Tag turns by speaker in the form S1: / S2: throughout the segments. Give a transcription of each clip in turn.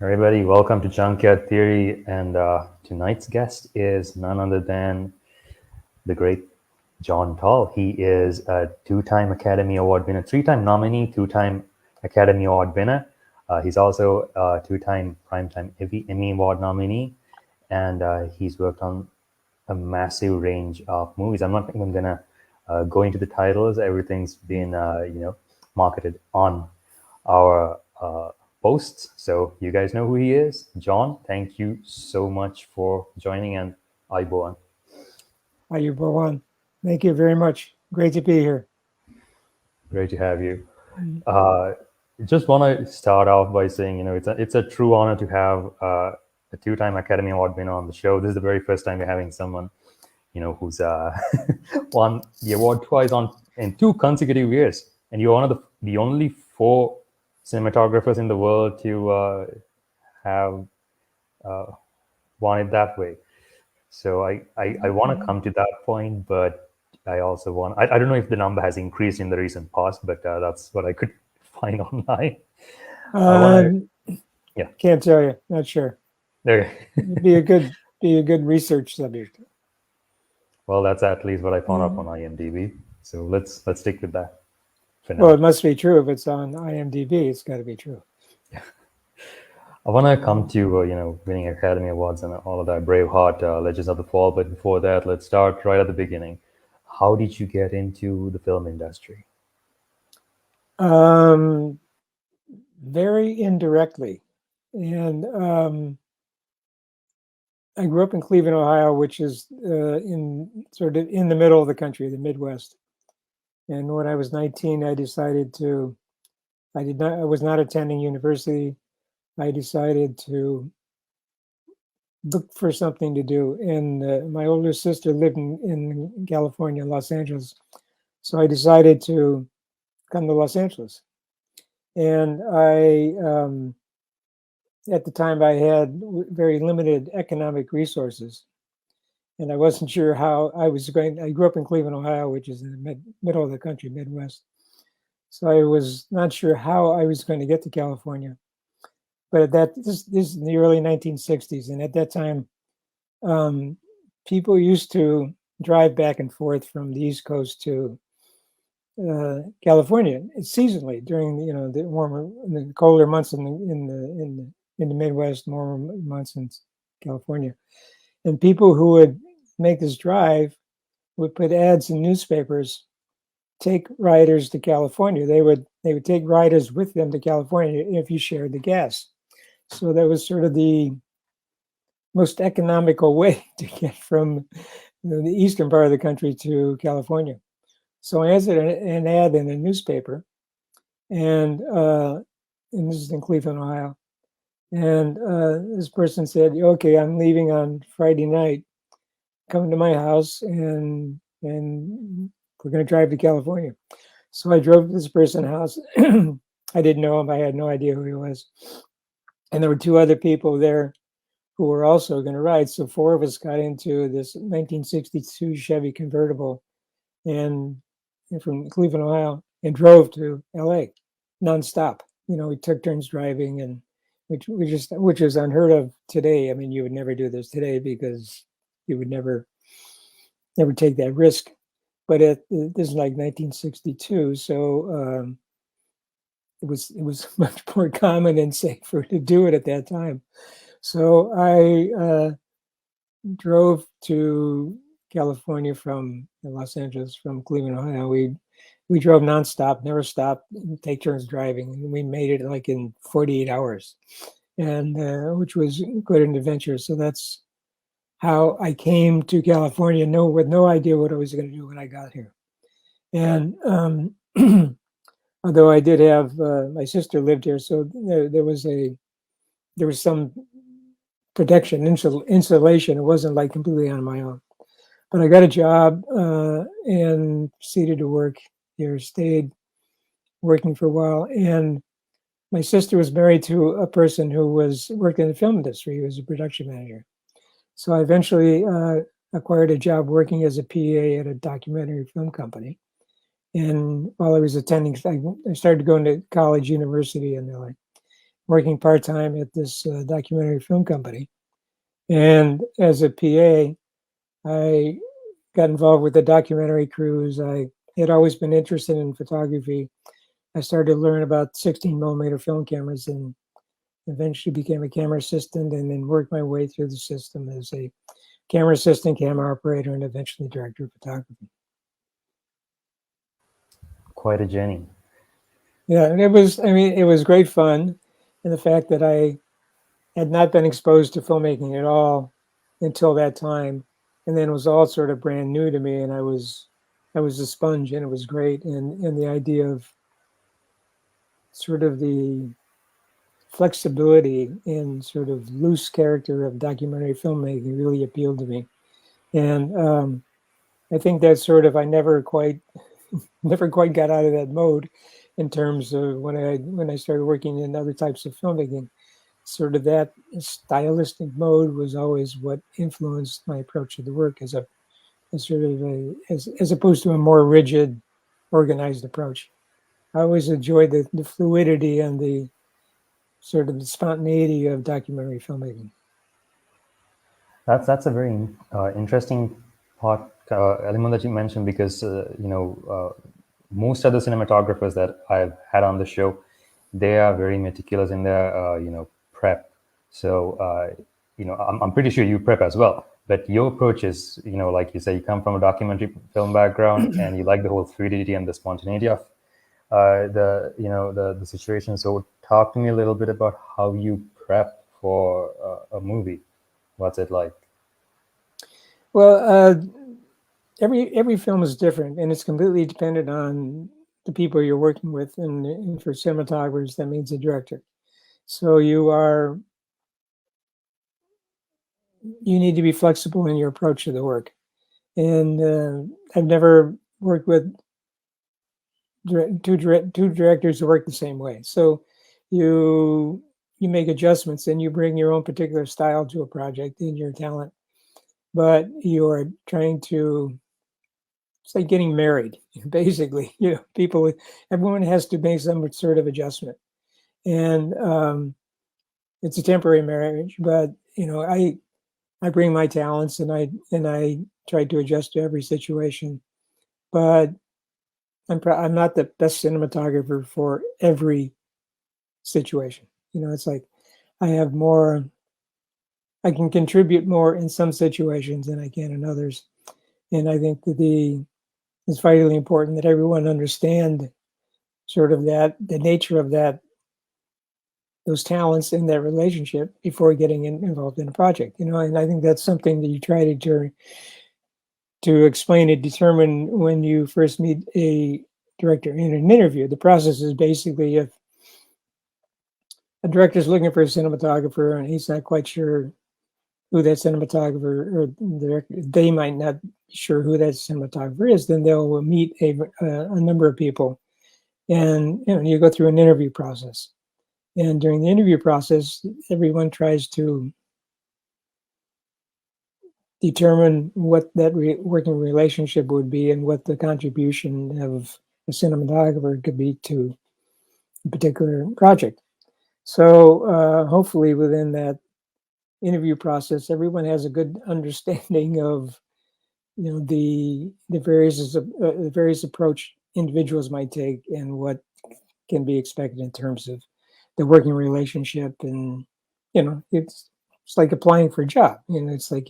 S1: Everybody, welcome to Junkyard Theory. And tonight's guest is none other than the great John Tall. He is a two-time Academy Award winner, three-time nominee, two-time Academy Award winner. He's also a two-time Primetime Emmy Award nominee, and he's worked on a massive range of movies. I'm not even gonna go into the titles. Everything's been marketed on our posts, so you guys know who he is. John, thank you so much for joining, and Aiboan.
S2: Ayubawan. Thank you very much. Great to be here.
S1: Great to have you. Just want to start off by saying, it's a true honor to have a two-time Academy Award winner on the show. This is the very first time we're having someone, who's won the award twice in 2 consecutive years, and you're one of the only 4 cinematographers in the world to have won it that way. So I want to come to that point, but I also I don't know if the number has increased in the recent past, but that's what I could find online. I want to, yeah.
S2: Can't tell you. Not sure.
S1: There.
S2: It'd be a good research subject.
S1: Well, that's at least what I found up on IMDb. So let's stick with that for now.
S2: Well, it must be true if it's on IMDb. It's got to be true.
S1: I want to come to winning Academy Awards and all of that, Braveheart, Legends of the Fall. But before that, let's start right at the beginning. How did you get into the film industry?
S2: Very indirectly, and I grew up in Cleveland, Ohio, which is in the middle of the country, the Midwest. And when I was 19, I decided to. I was not attending university. I decided to look for something to do. And my older sister lived in California, Los Angeles. So I decided to come to Los Angeles. And at the time, I had very limited economic resources. And I wasn't sure how I was going. I grew up in Cleveland, Ohio, which is in the middle of the country, Midwest. So I was not sure how I was going to get to California. But this is in the early 1960s, and at that time, people used to drive back and forth from the East Coast to California seasonally during the warmer, the colder months in the Midwest, warmer months in California, and people who would make this drive would put ads in newspapers, take riders to California. They would take riders with them to California if you shared the gas. So that was sort of the most economical way to get from the eastern part of the country to California. So I answered an ad in a newspaper, and this is in Cleveland, Ohio. And this person said, "Okay, I'm leaving on Friday night. Come to my house, and we're going to drive to California." So I drove to this person's house. I didn't know him. I had no idea who he was. And there were 2 other people there who were also going to ride. So 4 of us got into this 1962 Chevy convertible and from Cleveland, Ohio, and drove to LA nonstop. We took turns driving, and which is unheard of today. I mean, you would never do this today because you would never take that risk. But this is like 1962, so it was much more common and safer to do it at that time. So I drove to California from Los Angeles, from Cleveland, Ohio. We drove nonstop, never stopped, take turns driving. And we made it like in 48 hours, and which was quite an adventure. So that's how I came to California, with no idea what I was going to do when I got here. And although I did have my sister lived here, so there was some protection, insulation. It wasn't like completely on my own. But I got a job and proceeded to work here, stayed working for a while. And my sister was married to a person who worked in the film industry. He was a production manager. So I eventually acquired a job working as a PA at a documentary film company. And while I was attending, I started going to college, university in LA. working part-time at this documentary film company. And as a PA, I got involved with the documentary crews. I had always been interested in photography. I started to learn about 16 millimeter film cameras and eventually became a camera assistant and then worked my way through the system as a camera assistant, camera operator, and eventually director of photography.
S1: Quite a journey.
S2: Yeah, and it was great fun. And the fact that I had not been exposed to filmmaking at all until that time. And then it was all sort of brand new to me. And I was a sponge, and it was great. And the idea of sort of the flexibility and sort of loose character of documentary filmmaking really appealed to me. And I think that sort of I never quite got out of that mode in terms of when I started working in other types of filmmaking. Sort of that stylistic mode was always what influenced my approach to the work as as opposed to a more rigid, organized approach. I always enjoyed the fluidity and the sort of the spontaneity of documentary filmmaking.
S1: That's a very interesting part element that you mentioned, because most of the cinematographers that I've had on the show, they are very meticulous in their prep. So I'm pretty sure you prep as well. But your approach is, like you say, you come from a documentary film background and you like the whole fluidity and the spontaneity of the situation. So talk to me a little bit about how you prep for a movie. What's it like?
S2: Well, every film is different, and it's completely dependent on the people you're working with. And for cinematographers, that means a director. So you need to be flexible in your approach to the work. And I've never worked with two directors who work the same way. So you make adjustments and you bring your own particular style to a project and your talent, but you are trying to. It's like getting married, basically. Everyone has to make some sort of adjustment, and it's a temporary marriage. But I bring my talents, and I try to adjust to every situation. But I'm not the best cinematographer for every situation. It's like I have more. I can contribute more in some situations than I can in others, and I think that it's vitally important that everyone understand sort of the nature of those talents in that relationship before getting involved in a project. And I think that's something that you try to explain and determine when you first meet a director in an interview. The process is basically, if a director is looking for a cinematographer and he's not quite sure who that cinematographer or director, they might not be sure who that cinematographer is, then they'll meet a number of people, and you go through an interview process. And during the interview process, everyone tries to determine what that working relationship would be and what the contribution of a cinematographer could be to a particular project. So hopefully within that interview process, everyone has a good understanding of the various approach individuals might take and what can be expected in terms of the working relationship. And it's like applying for a job. It's like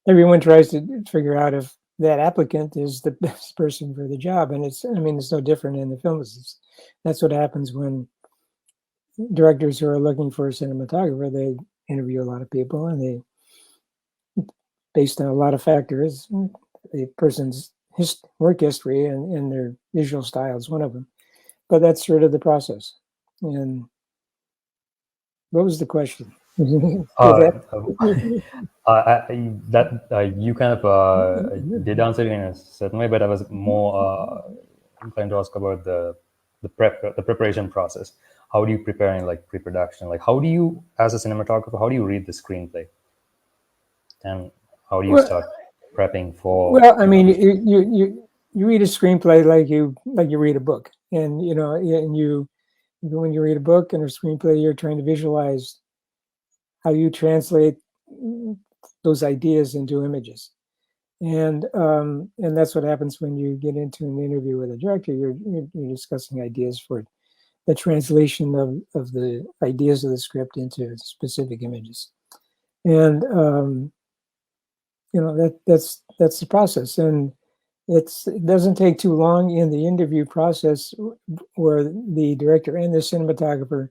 S2: everyone tries to figure out if that applicant is the best person for the job, and it's no different in the film business. That's what happens when directors who are looking for a cinematographer, they interview a lot of people, and they, based on a lot of factors, a person's work history and their visual style is one of them. But that's sort of the process. And what was the question?
S1: That you kind of did answer it in a certain way, but I was more inclined to ask about the preparation process. How do you prepare in like pre-production? Like, how do you, as a cinematographer, how do you read the screenplay, and how do you start prepping for?
S2: Well, you read a screenplay like you read a book, and When you read a book and a screenplay, you're trying to visualize how you translate those ideas into images. And that's what happens when you get into an interview with a director. You're discussing ideas for the translation of the ideas of the script into specific images. And that's the process. And it doesn't take too long in the interview process where the director and the cinematographer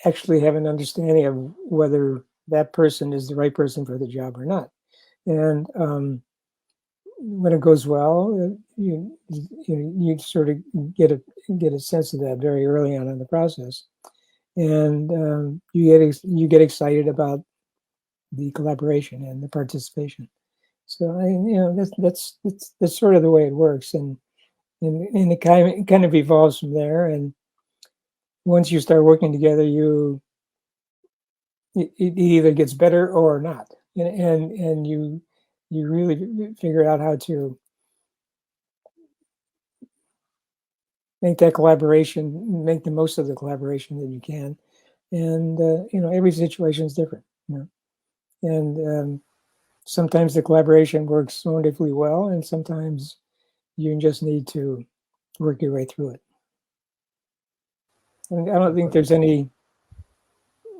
S2: actually have an understanding of whether that person is the right person for the job or not. And when it goes well, you sort of get a sense of that very early on in the process, and you get excited about the collaboration and the participation. So that's sort of the way it works, and it kind of evolves from there. And once you start working together, it either gets better or not, and you really figure out how to make that collaboration, make the most of the collaboration that you can. And every situation is different, and sometimes the collaboration works wonderfully well, and sometimes you just need to work your way through it. And I don't think there's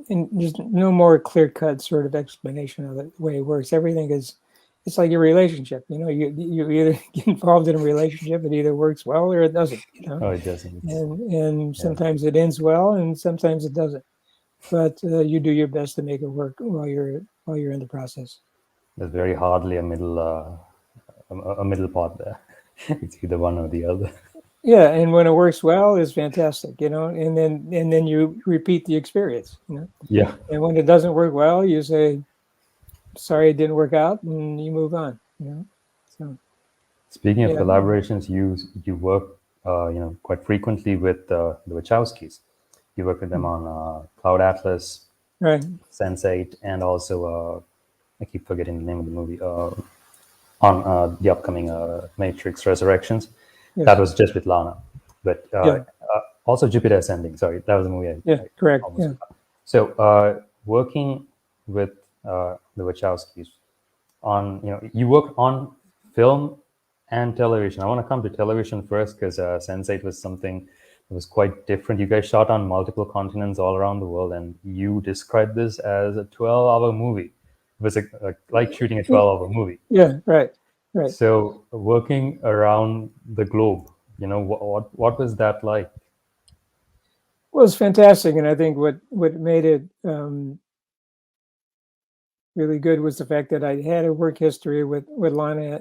S2: there's no more clear-cut sort of explanation of the way it works. Everything it's like a relationship. You either get involved in a relationship, it either works well or it doesn't.
S1: Oh, it doesn't.
S2: And sometimes it ends well, and sometimes it doesn't. But you do your best to make it work while you're in the process.
S1: There's very hardly a middle part there. It's either one or the other.
S2: Yeah, and when it works well, it's fantastic, and then you repeat the experience,
S1: Yeah.
S2: And when it doesn't work well, you say, "Sorry, it didn't work out," and you move on, So,
S1: speaking of collaborations, you work, quite frequently with the Wachowskis. You work with them on Cloud Atlas,
S2: right?
S1: Sense8, and also I keep forgetting the name of the movie. On the upcoming Matrix Resurrections. Yes. That was just with Lana, but also Jupiter Ascending. Sorry, that was the movie.
S2: Correct.
S1: So working with the Wachowskis on, you work on film and television. I want to come to television first because Sense8 was something that was quite different. You guys shot on multiple continents all around the world, and you described this as a 12-hour movie. It was like shooting a 12-hour movie.
S2: Yeah, right.
S1: So working around the globe, what was that like?
S2: Well, it's fantastic, and I think what made it really good was the fact that I had a work history with Lana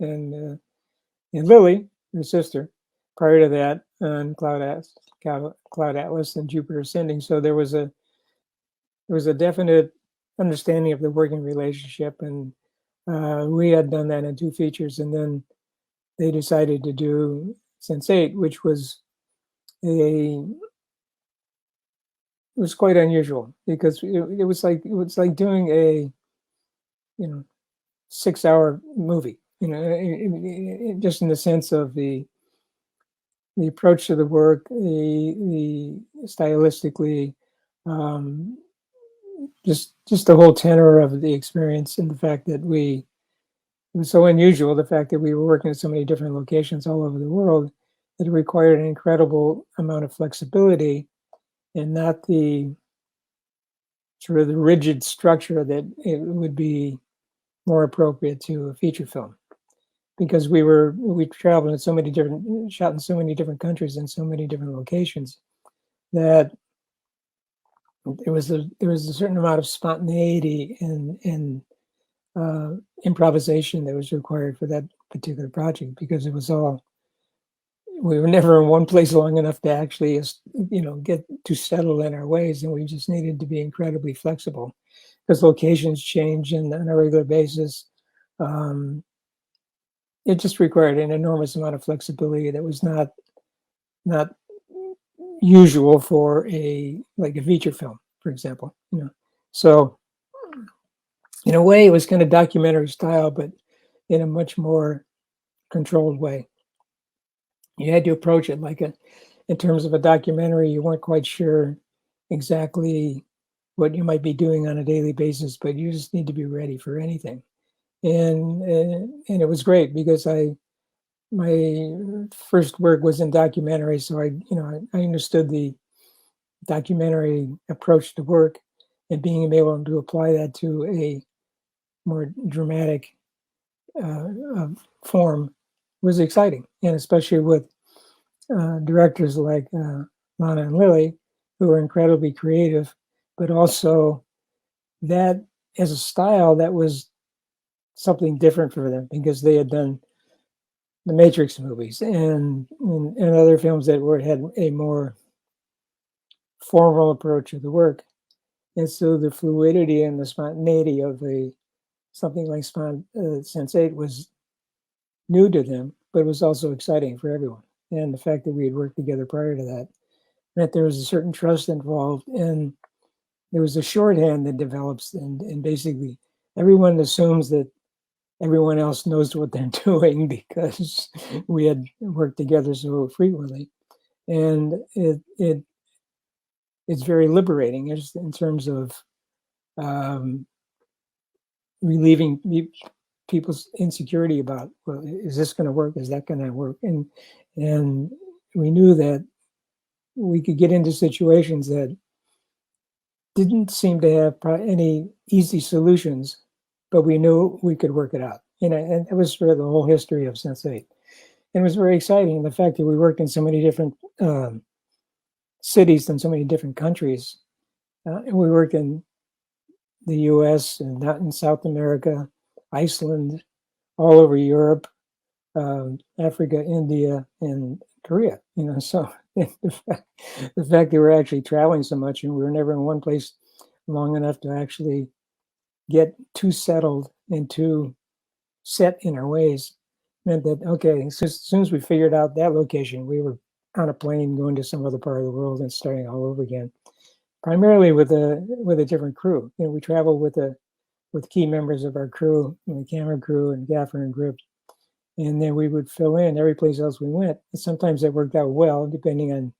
S2: and Lily, her sister, prior to that on Cloud Atlas and Jupiter Ascending. So there was a definite understanding of the working relationship, and we had done that in 2 features, and then they decided to do Sense8, which was quite unusual because it was like doing a 6-hour movie, just in the sense of the approach to the work, the stylistically, just the whole tenor of the experience, and the fact that it was so unusual, the fact that we were working at so many different locations all over the world, that it required an incredible amount of flexibility and not the sort of the rigid structure that it would be more appropriate to a feature film, because we traveled in so many different, shot in so many different countries and so many different locations, that there was a certain amount of spontaneity and improvisation that was required for that particular project, because we were never in one place long enough to actually, get to settle in our ways, and we just needed to be incredibly flexible because locations change on a regular basis. It just required an enormous amount of flexibility that was not usual for a feature film, for example. So in a way, it was kind of documentary style, but in a much more controlled way. You had to approach it like in terms of a documentary, you weren't quite sure exactly what you might be doing on a daily basis, but you just need to be ready for anything. And it was great because my first work was in documentary, so I understood the documentary approach to work, and being able to apply that to a more dramatic form was exciting, and especially with directors like Lana and Lily, who were incredibly creative, but also that as a style that was something different for them because they had done the Matrix movies and other films that had a more formal approach to the work. And so the fluidity and the spontaneity of something like Sense8 was new to them, but it was also exciting for everyone. And the fact that we had worked together prior to that meant there was a certain trust involved, and there was a shorthand that develops, and basically everyone assumes that everyone else knows what they're doing because we had worked together so frequently. And it's very liberating just in terms of relieving people's insecurity about, well, is this going to work? Is that going to work? And we knew that we could get into situations that didn't seem to have any easy solutions, but we knew we could work it out. And it was sort of the whole history of Sense8. And it was very exciting. The fact that we worked in so many different cities and so many different countries. And we worked in the US and not in South America, Iceland, all over Europe, Africa, India, and Korea. So the fact that we're actually traveling so much and we were never in one place long enough to actually get too settled and too set in our ways meant that, okay, as soon as we figured out that location, we were on a plane going to some other part of the world and starting all over again. Primarily with a different crew. We travel with key members of our crew, the camera crew and gaffer and grip, and then we would fill in every place else we went. And sometimes that worked out well, depending on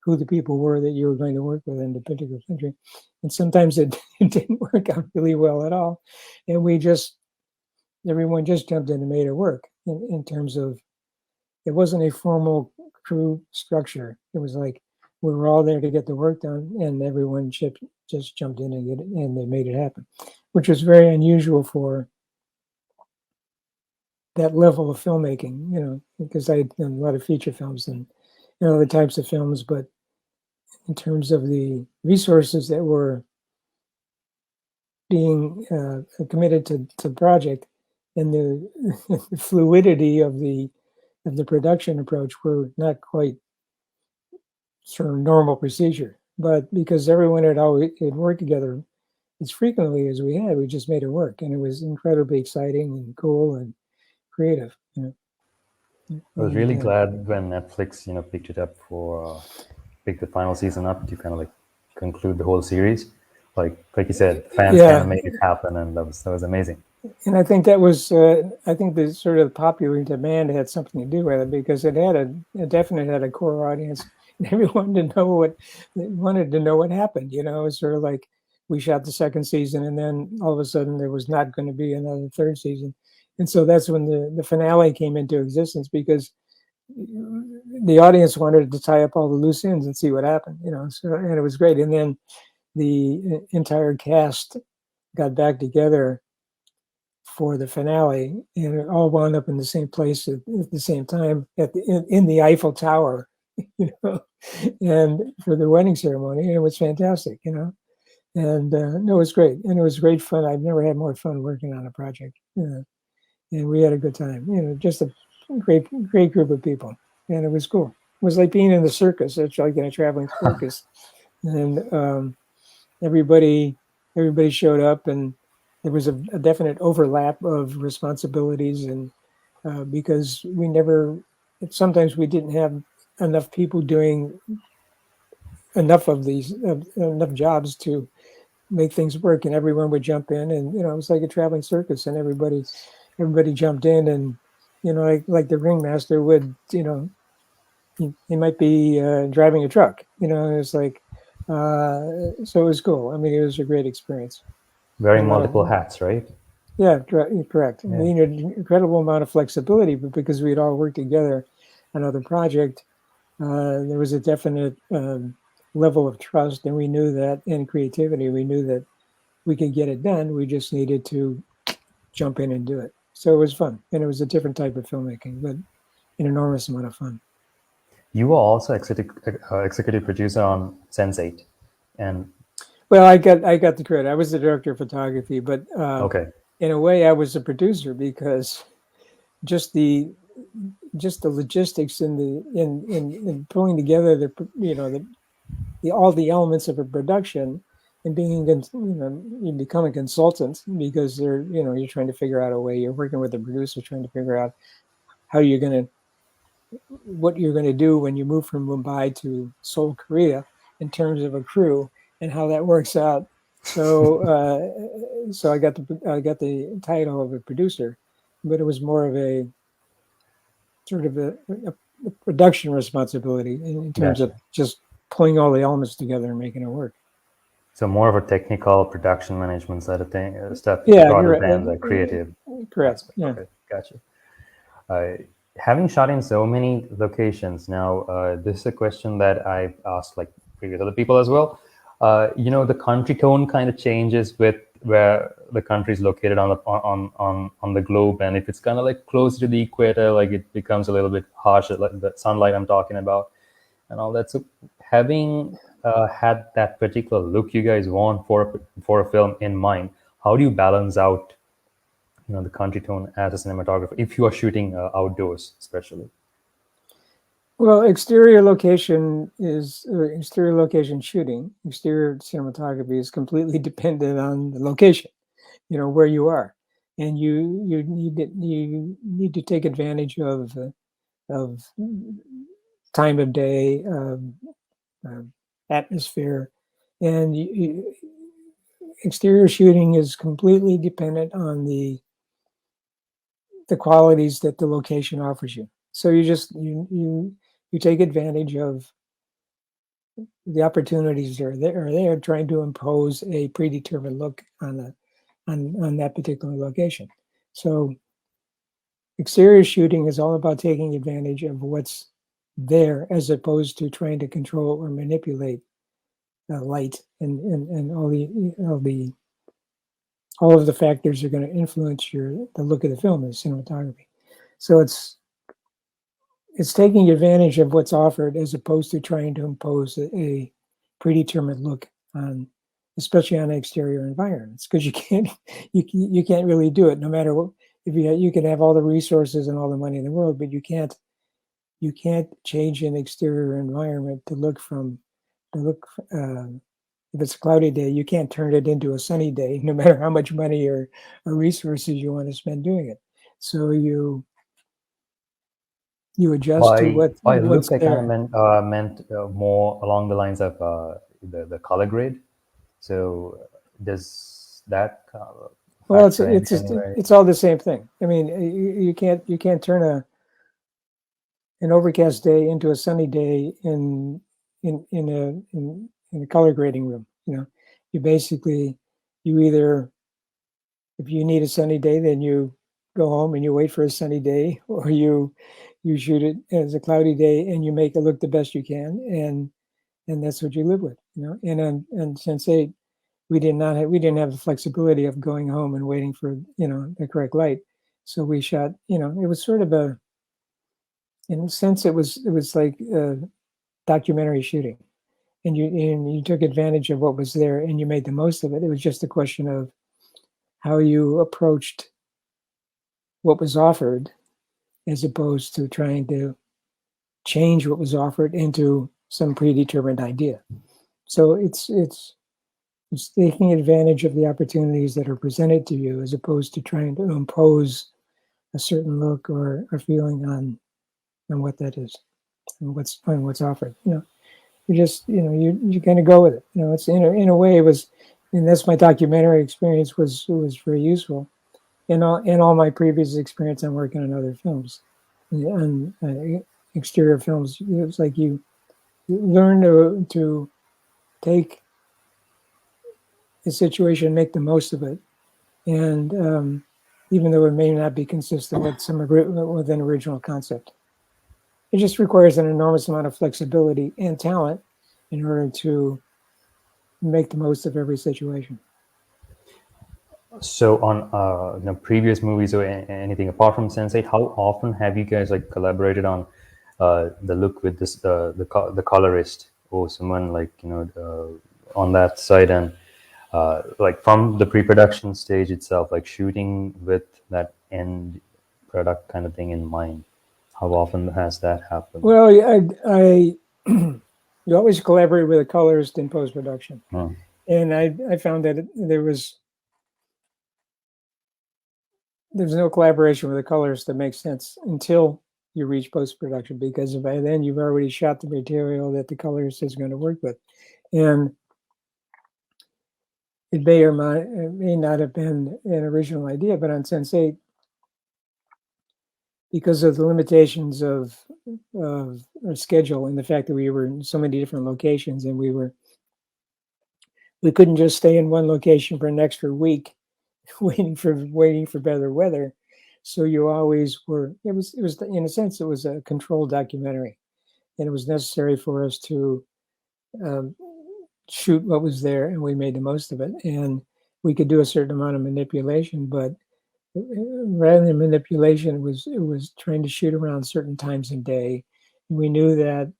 S2: who the people were that you were going to work with in the particular country. And sometimes it didn't work out really well at all, and everyone just jumped in and made it work. In terms of, it wasn't a formal crew structure. It was like we were all there to get the work done, and everyone just jumped in and they made it happen, which was very unusual for that level of filmmaking, because I had done a lot of feature films and other types of films, but in terms of the resources that were being committed to the project and the fluidity of the production approach were not quite sort of normal procedure. But because everyone had worked together as frequently as we had, we just made it work, and it was incredibly exciting and cool and creative.
S1: I was really glad when Netflix, picked it up picked the final season up to kind of like conclude the whole series. Like you said, fans kind of made it happen, and that was amazing.
S2: And I think that was, I think the sort of popular demand had something to do with it, because it definitely had a core audience. Everyone wanted to know what happened. It was sort of like we shot the second season, and then all of a sudden there was not going to be another third season. And so that's when the finale came into existence, because the audience wanted to tie up all the loose ends and see what happened, so, and it was great. And then the entire cast got back together for the finale, and it all wound up in the same place at the same time in the Eiffel Tower, and for the wedding ceremony. And it was fantastic, and it was great, and it was great fun. I've never had more fun working on a project, and we had a good time. Just a great group of people, and it was cool. It was like being in the circus. It's like in a traveling circus, and everybody showed up, and there was a definite overlap of responsibilities, and because sometimes we didn't have enough people doing enough of enough jobs to make things work, and everyone would jump in, and it was like a traveling circus, and everybody jumped in, and like the ringmaster would he might be driving a truck. It's like, so it was cool. I mean, it was a great experience.
S1: Wearing
S2: And
S1: multiple hats, right?
S2: yeah, correct.
S1: Yeah.
S2: We needed an incredible amount of flexibility, but because we'd all worked together on another project, there was a definite level of trust, and we knew that in creativity, we knew that we could get it done. We just needed to jump in and do it. So it was fun, and it was a different type of filmmaking, but an enormous amount of fun.
S1: You were also executive producer on Sense8, and
S2: Well, I got the credit. I was the director of photography, but
S1: okay,
S2: in a way, I was a producer because just the logistics in in pulling together the all the elements of a production and being you become a consultant because you're trying to figure out a way. You're working with a producer trying to figure out how you're going to what you're going to do when you move from Mumbai to Seoul, Korea, in terms of a crew and how that works out. So, so I got the title of a producer, but it was more of a sort of a production responsibility in terms of
S1: gotcha.
S2: just pulling all the elements together and making it work.
S1: So more of a technical production management side of thing stuff
S2: Yeah,
S1: rather
S2: you're
S1: than the
S2: right.
S1: creative
S2: Correct.
S1: aspect.
S2: Yeah.
S1: Okay, gotcha. Uh, Having shot in so many locations now, this is a question that I've asked like previous other people as well. The country tone kind of changes with where the country is located on the globe, and if it's kind of like close to the equator, like it becomes a little bit harsher, like the sunlight I'm talking about, and all that. So, having had that particular look you guys want for a film in mind, how do you balance out the country tone as a cinematographer if you are shooting outdoors especially?
S2: Well, exterior location shooting. Exterior cinematography is completely dependent on the location, where you are, and you need to take advantage of time of day, atmosphere, and exterior shooting is completely dependent on the qualities that the location offers you. So you take advantage of the opportunities that are there, trying to impose a predetermined look on that particular location. So exterior shooting is all about taking advantage of what's there as opposed to trying to control or manipulate light and all of the factors are going to influence the look of the film as cinematography. So it's taking advantage of what's offered as opposed to trying to impose a predetermined look on, especially on exterior environments, because you can't really do it no matter what. If you can have all the resources and all the money in the world, but you can't change an exterior environment to look if it's a cloudy day, you can't turn it into a sunny day, no matter how much money or resources you want to spend doing it. So you adjust to
S1: By
S2: what's
S1: look, I kind of
S2: there.
S1: meant more along the lines of the color grade. So does that
S2: Well,
S1: factor in anyway?
S2: it's all the same thing. I mean, you can't turn an overcast day into a sunny day in a color grading room. You basically you either, if you need a sunny day, then you go home and you wait for a sunny day, or you shoot it as a cloudy day and you make it look the best you can, and that's what you live with. And on Sense8, we didn't have the flexibility of going home and waiting for the correct light. So we shot. It was sort of in a sense, it was like documentary shooting, and you took advantage of what was there and you made the most of it. It was just a question of how you approached what was offered as opposed to trying to change what was offered into some predetermined idea. So it's taking advantage of the opportunities that are presented to you as opposed to trying to impose a certain look or a feeling on what that is and what's offered. You just you kind of go with it. It's in a way it was, and that's my documentary experience was very useful. In all my previous experience, I'm working on other films, and exterior films. It's like you learn to take a situation, make the most of it, and even though it may not be consistent with an original concept, it just requires an enormous amount of flexibility and talent in order to make the most of every situation.
S1: So on previous movies or anything apart from Sense8, how often have you guys like collaborated on the look with this the colorist or someone like on that side, and like from the pre-production stage itself, like shooting with that end product kind of thing in mind? How often has that happened?
S2: Well, I you always collaborate with a colorist in post-production, and I found that there's no collaboration with a colorist that makes sense until you reach post-production, because by then you've already shot the material that the colorist is going to work with, and it may not have been an original idea, but on Sense8, because of the limitations of our schedule and the fact that we were in so many different locations, and we couldn't just stay in one location for an extra week waiting for better weather. So you always were, it was in a sense, it was a controlled documentary, and it was necessary for us to shoot what was there, and we made the most of it. And we could do a certain amount of manipulation, but rather than manipulation, it was trying to shoot around certain times of day. And we knew that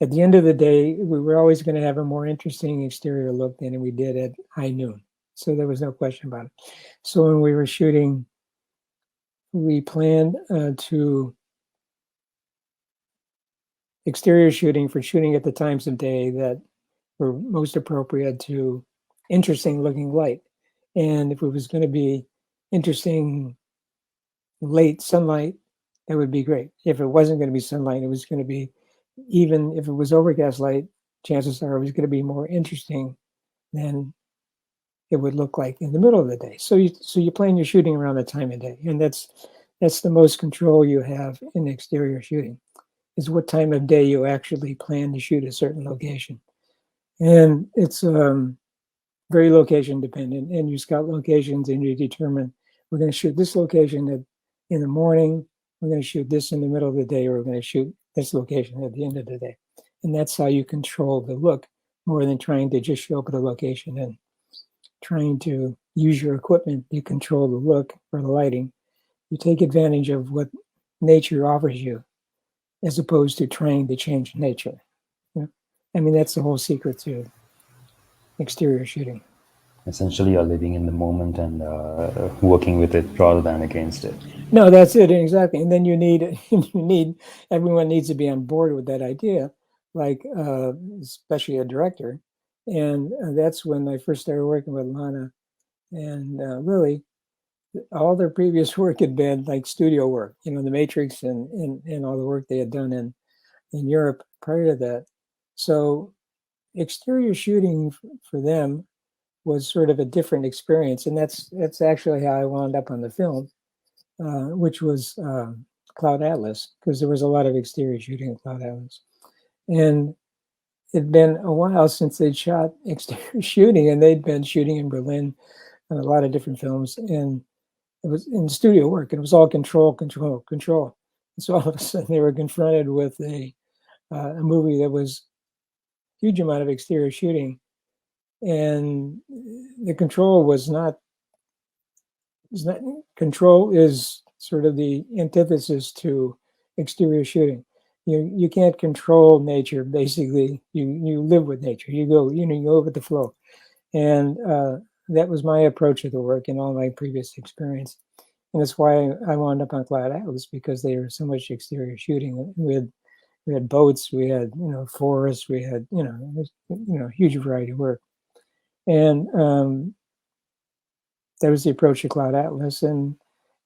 S2: at the end of the day, we were always going to have a more interesting exterior look than we did at high noon. So there was no question about it. So when we were shooting, we planned to exterior shooting for shooting at the times of day that were most appropriate to interesting looking light. And if it was going to be interesting late sunlight, that would be great. If it wasn't going to be sunlight, it was going to be, even if it was overcast light, chances are it was going to be more interesting than it would look like in the middle of the day. So you plan your shooting around the time of day, and that's the most control you have in exterior shooting, is what time of day you actually plan to shoot a certain location. And it's very location dependent, and you scout locations and you determine, we're going to shoot this location in the morning, we're going to shoot this in the middle of the day, or we're going to shoot this location at the end of the day. And that's how you control the look, more than trying to just show up at a location and trying to use your equipment to control the look or the lighting. You take advantage of what nature offers you, as opposed to trying to change nature. Yeah. I mean, that's the whole secret to exterior shooting.
S1: Essentially, you're living in the moment and working with it rather than against it.
S2: No, that's it, exactly. And then everyone needs to be on board with that idea, like especially a director. And that's when I first started working with Lana, and really, all their previous work had been like studio work, The Matrix and all the work they had done in Europe prior to that. So exterior shooting for them was sort of a different experience, and that's actually how I wound up on the film, which was Cloud Atlas, because there was a lot of exterior shooting in Cloud Atlas, and it'd been a while since they'd shot exterior shooting, and they'd been shooting in Berlin on a lot of different films, and it was in studio work, and it was all control. And so all of a sudden they were confronted with a movie that was a huge amount of exterior shooting, and the control was not control is sort of the antithesis to exterior shooting. You can't control nature. Basically, you live with nature. You go with the flow, and that was my approach to the work in all my previous experience. And that's why I wound up on Cloud Atlas, because there was so much exterior shooting. We had boats, we had forests, we had huge variety of work, and that was the approach to Cloud Atlas, and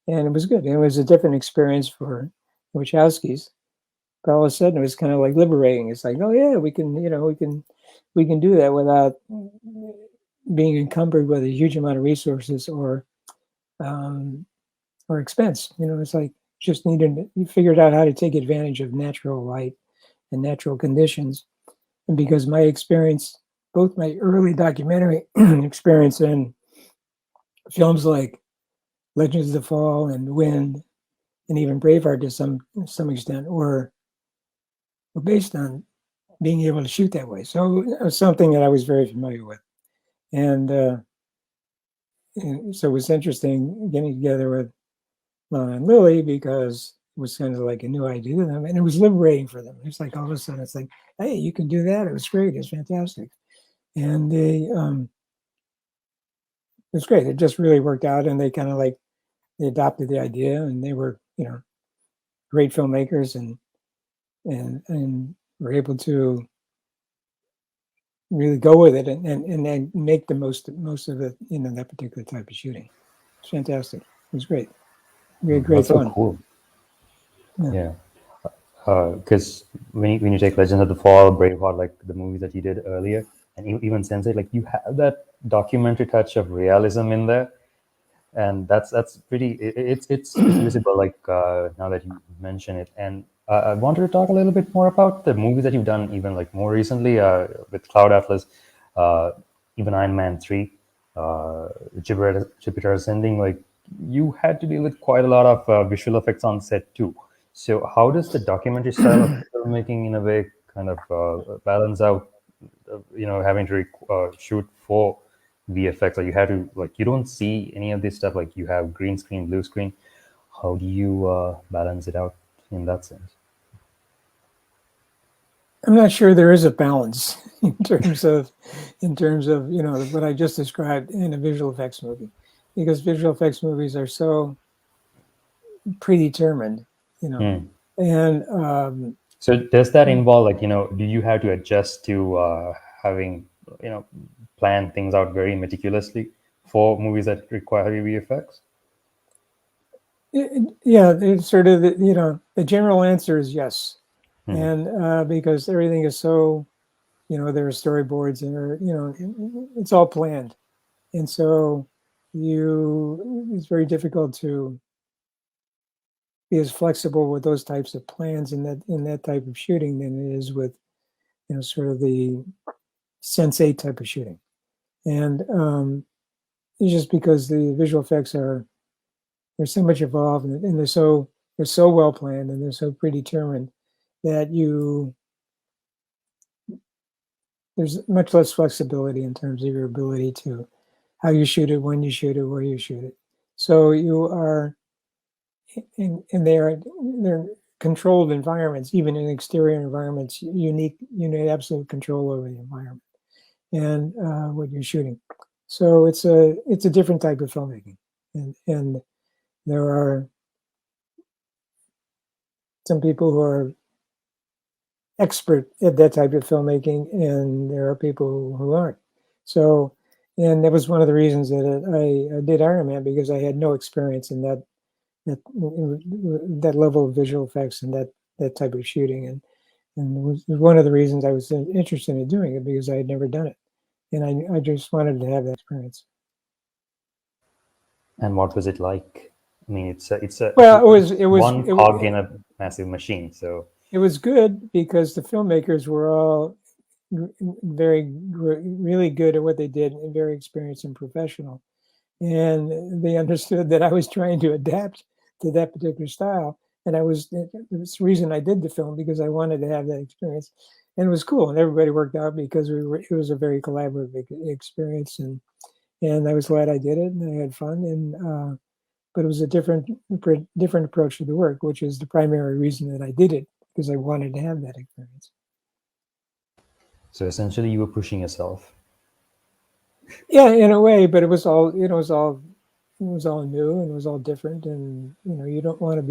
S2: it was good. It was a different experience for Wachowskis, but all of a sudden it was kind of like liberating. It's like, oh yeah, we can do that without being encumbered with a huge amount of resources or expense. It's like just you figured out how to take advantage of natural light and natural conditions. And because my experience, both my early documentary experience and films like Legends of the Fall and Wind, and even Braveheart to some extent, were based on being able to shoot that way. So it was something that I was very familiar with. And so it was interesting getting together with Lana and Lily because it was kind of like a new idea to them, and it was liberating for them. It's like all of a sudden it's like, hey, you can do that. It was great. It's fantastic. And it was great. It just really worked out, and they kind of like they adopted the idea, and they were great filmmakers, and were able to really go with it and then make the most of it, that particular type of shooting. It's fantastic. It was great. Really great
S1: That's so
S2: fun.
S1: cool. Yeah. Because when you take Legends of the Fall, Braveheart, like the movies that you did earlier, and even Sensei, like you have that documentary touch of realism in there, and that's pretty. It's visible. Like now that you mention it, and I wanted to talk a little bit more about the movies that you've done, even like more recently with Cloud Atlas, even Iron Man 3, Jupiter Ascending. Like you had to deal with quite a lot of visual effects on set too. So how does the documentary style of filmmaking, in a way, kind of balance out, having to shoot for VFX? Like you have to, like, you don't see any of this stuff. Like you have green screen, blue screen. How do you balance it out in that sense?
S2: I'm not sure there is a balance in terms of what I just described in a visual effects movie, because visual effects movies are so predetermined, and
S1: so does that involve, like, do you have to adjust to having plan things out very meticulously for movies that require heavy VFX?
S2: Yeah, it's sort of the general answer is yes, and because everything is so, there are storyboards and it's all planned, and so it's very difficult to be as flexible with those types of plans in that type of shooting than it is with sort of the Sense8 type of shooting, and it's just because the visual effects they're so much evolved, and they're so well planned, and they're so predetermined that there's much less flexibility in terms of your ability to how you shoot it, when you shoot it, where you shoot it. So you are in they're controlled environments, even in exterior environments. You need absolute control over the environment and what you're shooting. So it's a different type of filmmaking, and there are some people who are expert at that type of filmmaking, and there are people who aren't. So, and that was one of the reasons that I did Iron Man, because I had no experience in that level of visual effects and that type of shooting, and it was one of the reasons I was interested in doing it, because I had never done it, and I just wanted to have that experience.
S1: And what was it like? I mean, it's
S2: well, it was
S1: one cog in a massive machine. So
S2: it was good because the filmmakers were all really good at what they did and very experienced and professional, and they understood that I was trying to adapt to that particular style, and it's the reason I did the film, because I wanted to have that experience, and it was cool, and everybody worked out because it was a very collaborative experience, and I was glad I did it, and I had fun, and but it was a different approach to the work, which is the primary reason that I did it, because I wanted to have that experience.
S1: so essentially, you were pushing yourself.
S2: Yeah, in a way, but it was all new, and it was all different, and you don't want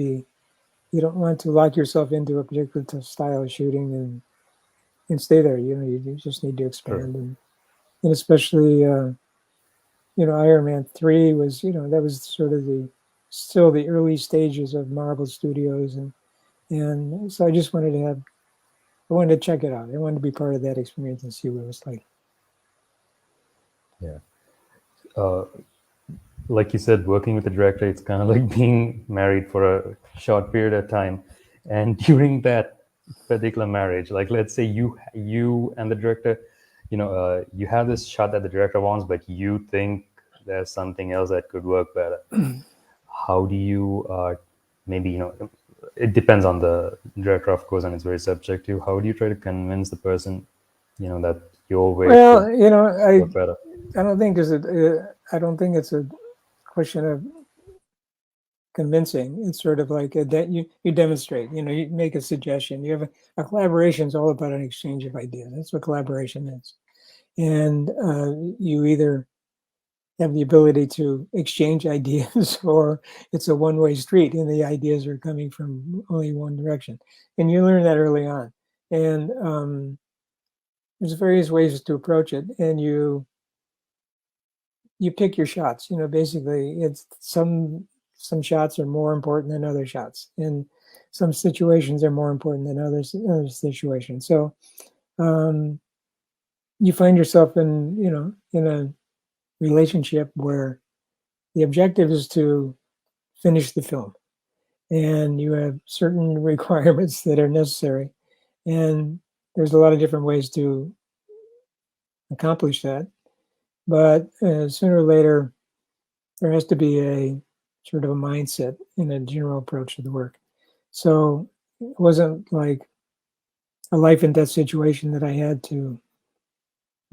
S2: to lock yourself into a particular style of shooting and stay there. You just need to expand, and especially Iron Man 3 was that was sort of still the early stages of Marvel Studios, and so I just wanted to check it out. I wanted to be part of that experience and see what it was like.
S1: Yeah. like you said, working with the director, it's kind of like being married for a short period of time. And during that particular marriage, like let's say you and the director, you have this shot that the director wants, but you think there's something else that could work better. How do you maybe it depends on the director, of course, and it's very subjective. How do you try to convince the person, that your way could
S2: Well,
S1: work better?
S2: I don't think I don't think it's a question of convincing. It's sort of like that you demonstrate. You make a suggestion. You have a collaboration is all about an exchange of ideas. That's what collaboration is, and you either have the ability to exchange ideas or it's a one-way street and the ideas are coming from only one direction, and you learn that early on. And there's various ways to approach it, and you pick your shots. Basically, it's some shots are more important than other shots, and some situations are more important than other situations. So you find yourself in a relationship where the objective is to finish the film, and you have certain requirements that are necessary, and there's a lot of different ways to accomplish that. But sooner or later, there has to be a sort of a mindset and a general approach to the work. So it wasn't like a life and death situation that I had to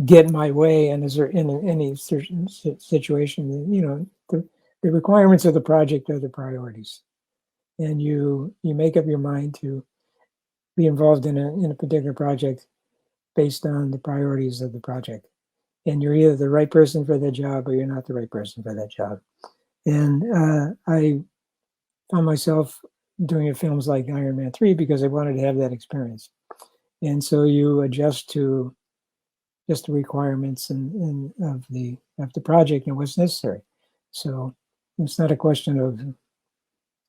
S2: get my way in any certain situation. The requirements of the project are the priorities, and you make up your mind to be involved in a particular project based on the priorities of the project. And you're either the right person for that job or you're not the right person for that job. And I found myself doing films like Iron Man 3 because I wanted to have that experience. And so you adjust to just the requirements and of the project and what's necessary. So it's not a question of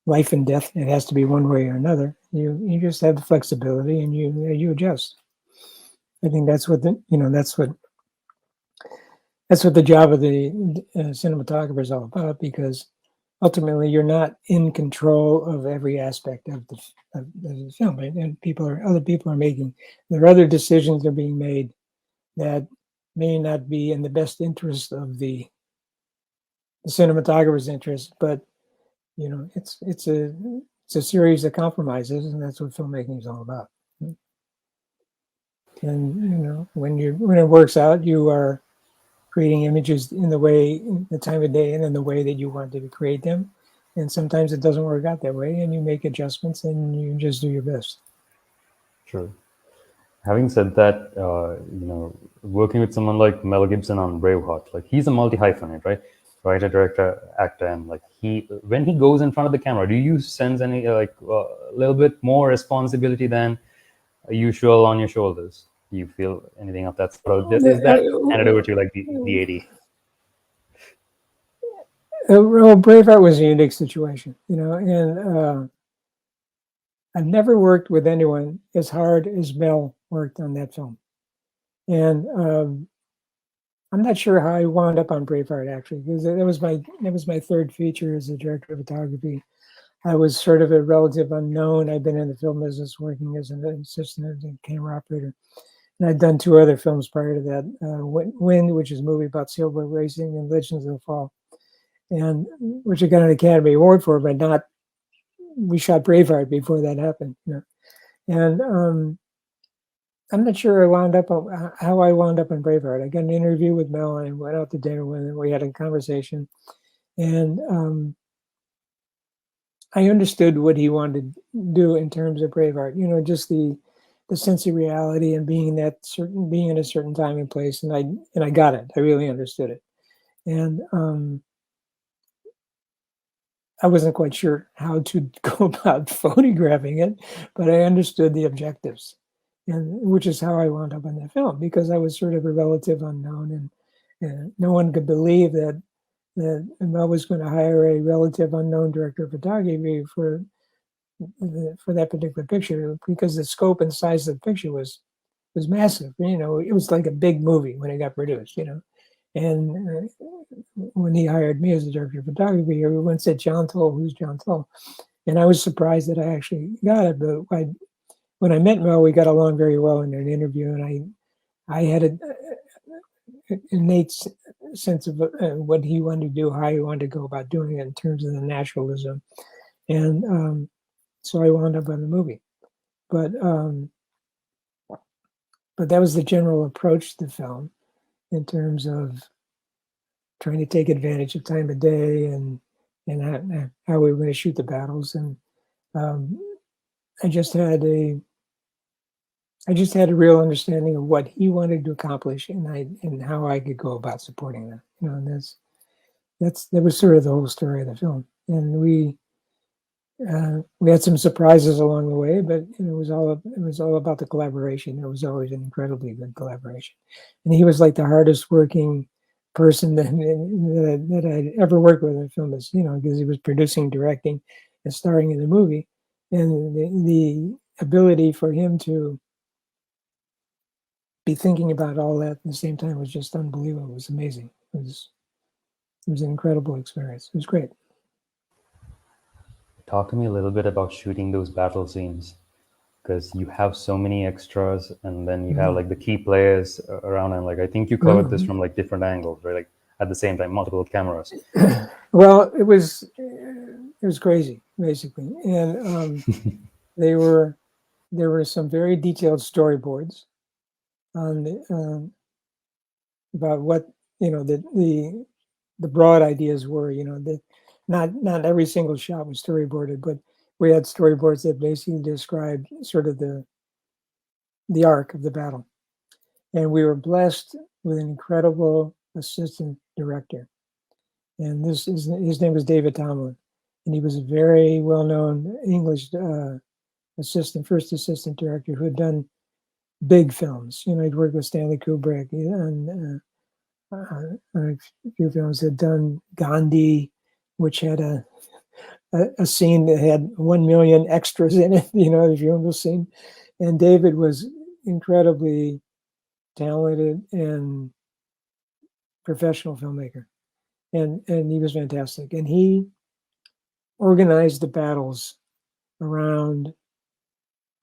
S2: life and death. It has to be one way or another. You just have the flexibility and you adjust. I think that's what that's what the job of the cinematographer is all about, because ultimately you're not in control of every aspect of the film, right? And other people are making, there are other decisions that are being made that may not be in the best interest of the cinematographer's interest, but it's a series of compromises, and that's what filmmaking is all about. And when it works out, you are creating images in the time of day and in the way that you want to create them. And sometimes it doesn't work out that way, and you make adjustments and you just do your best.
S1: Sure. Having said that, working with someone like Mel Gibson on Braveheart, like he's a multi-hyphenate, right? Writer, director, actor, and like when he goes in front of the camera, do you sense any a little bit more responsibility than usual on your shoulders? Do you feel anything of that sort? Is that handed over to like the AD?
S2: Well, Braveheart was a unique situation, and I've never worked with anyone as hard as Mel worked on that film. And I'm not sure how I wound up on Braveheart, actually, because that was my third feature as a director of photography. I was sort of a relative unknown. I'd been in the film business working as an assistant and camera operator. And I'd done two other films prior to that, Wind, which is a movie about sailboat racing, and Legends of the Fall, and which I got an Academy Award for, but we shot Braveheart before that happened. And I'm not sure how I wound up on Braveheart. I got an interview with Mel, and I went out to dinner with him. We had a conversation, and I understood what he wanted to do in terms of Braveheart. Just the sense of reality and being in a certain time and place, and I got it. I really understood it, and I wasn't quite sure how to go about photographing it, but I understood the objectives, and which is how I wound up in the film, because I was sort of a relative unknown, and no one could believe that Mel was going to hire a relative unknown director of photography for that particular picture, because the scope and size of the picture was massive. It was like a big movie when it got produced. And when he hired me as the director of photography, everyone said, John Toll, who's John Toll? And I was surprised that I actually got it. But when I met Mel, we got along very well in an interview, and I had an innate sense of what he wanted to do, how he wanted to go about doing it in terms of the naturalism. And so I wound up on the movie. But that was the general approach to the film in terms of trying to take advantage of time of day and how we were going to shoot the battles. And I just had a real understanding of what he wanted to accomplish, and how I could go about supporting that. And that was sort of the whole story of the film. And we had some surprises along the way, but it was all about the collaboration. It was always an incredibly good collaboration, and he was like the hardest working person that I'd ever worked with in a film, because he was producing, directing, and starring in the movie, and the ability for him to be thinking about all that at the same time was just unbelievable. It was amazing. It was an incredible experience. It was great.
S1: Talk to me a little bit about shooting those battle scenes, because you have so many extras, and then you have like the key players around, and like I think you covered this from like different angles, right? Like at the same time, multiple cameras.
S2: Well, it was crazy, basically, and there were some very detailed storyboards on about what the broad ideas were. That not every single shot was storyboarded, but we had storyboards that basically described sort of the arc of the battle. And we were blessed with an incredible assistant director. And his name was David Tomlin. And he was a very well-known English first assistant director who had done big films. He'd worked with Stanley Kubrick and a few films. Had done Gandhi, which had a scene that had 1 million extras in it, the funeral scene. And David was incredibly talented and professional filmmaker. And he was fantastic. And he organized the battles around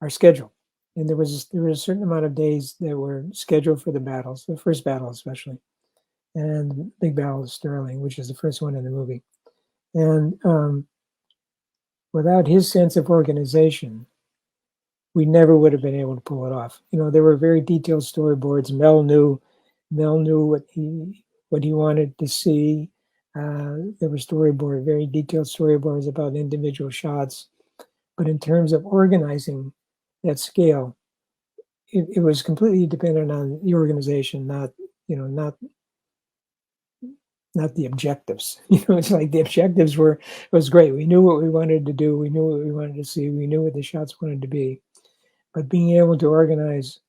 S2: our schedule. And there was a certain amount of days that were scheduled for the battles, the first battle especially, and the big battle of Sterling, which is the first one in the movie. And without his sense of organization, we never would have been able to pull it off. There were very detailed storyboards. Mel knew what he wanted to see. There were very detailed storyboards about individual shots. But in terms of organizing that scale, it was completely dependent on the organization, not the objectives. It's like the objectives was great. We knew what we wanted to do. We knew what we wanted to see. We knew what the shots wanted to be. But being able to organize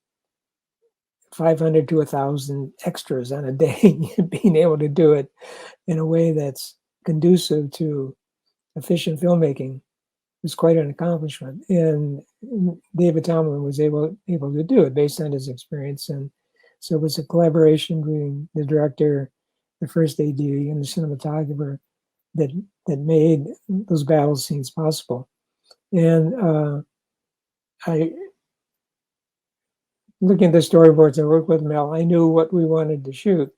S2: 500 to 1,000 extras on a day, being able to do it in a way that's conducive to efficient filmmaking was quite an accomplishment. And David Tomlin was able to do it based on his experience. And so it was a collaboration between the director, the first AD, and the cinematographer that made those battle scenes possible. And looking at the storyboards, I worked with Mel. I knew what we wanted to shoot,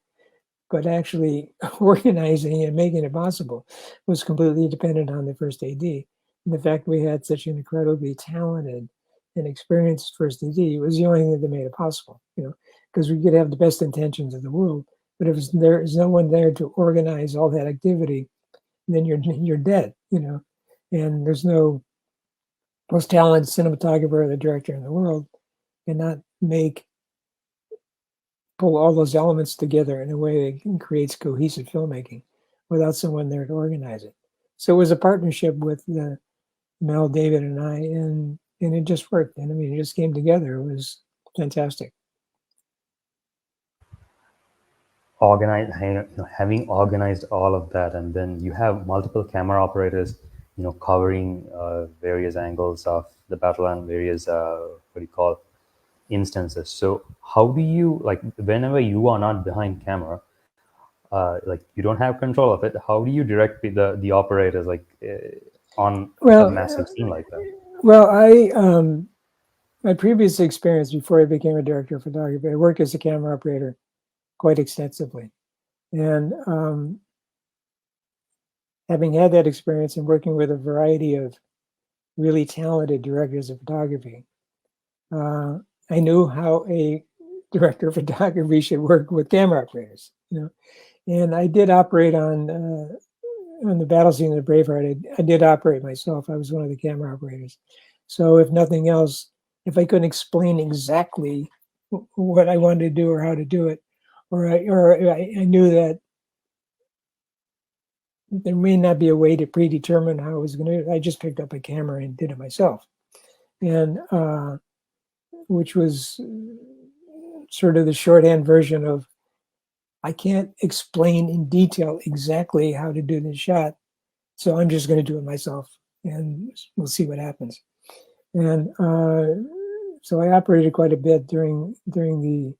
S2: but actually organizing and making it possible was completely dependent on the first AD. And the fact we had such an incredibly talented and experienced first AD was the only thing that made it possible, because we could have the best intentions of the world, but if there is no one there to organize all that activity, then you're dead, and there's no most talented cinematographer or the director in the world cannot pull all those elements together in a way that creates cohesive filmmaking without someone there to organize it. So it was a partnership with Mel, David, and I, and it just worked. And I mean, it just came together. It was fantastic.
S1: Having organized all of that, and then you have multiple camera operators, covering various angles of the battle and various what do you call instances. So how do you, like, whenever you are not behind camera, like you don't have control of it. How do you direct the operators like on a
S2: Well,
S1: massive scene like that?
S2: well, my previous experience before I became a director of photography, I worked as a camera operator quite extensively, and having had that experience and working with a variety of really talented directors of photography, I knew how a director of photography should work with camera operators. And I did operate on the battle scene of Braveheart. I did operate myself. I was one of the camera operators. So if nothing else, if I couldn't explain exactly what I wanted to do or how to do it, or I knew that there may not be a way to predetermine how I was going to do it, I just picked up a camera and did it myself. And which was sort of the shorthand version of, I can't explain in detail exactly how to do this shot, so I'm just going to do it myself, and we'll see what happens. And so I operated quite a bit during the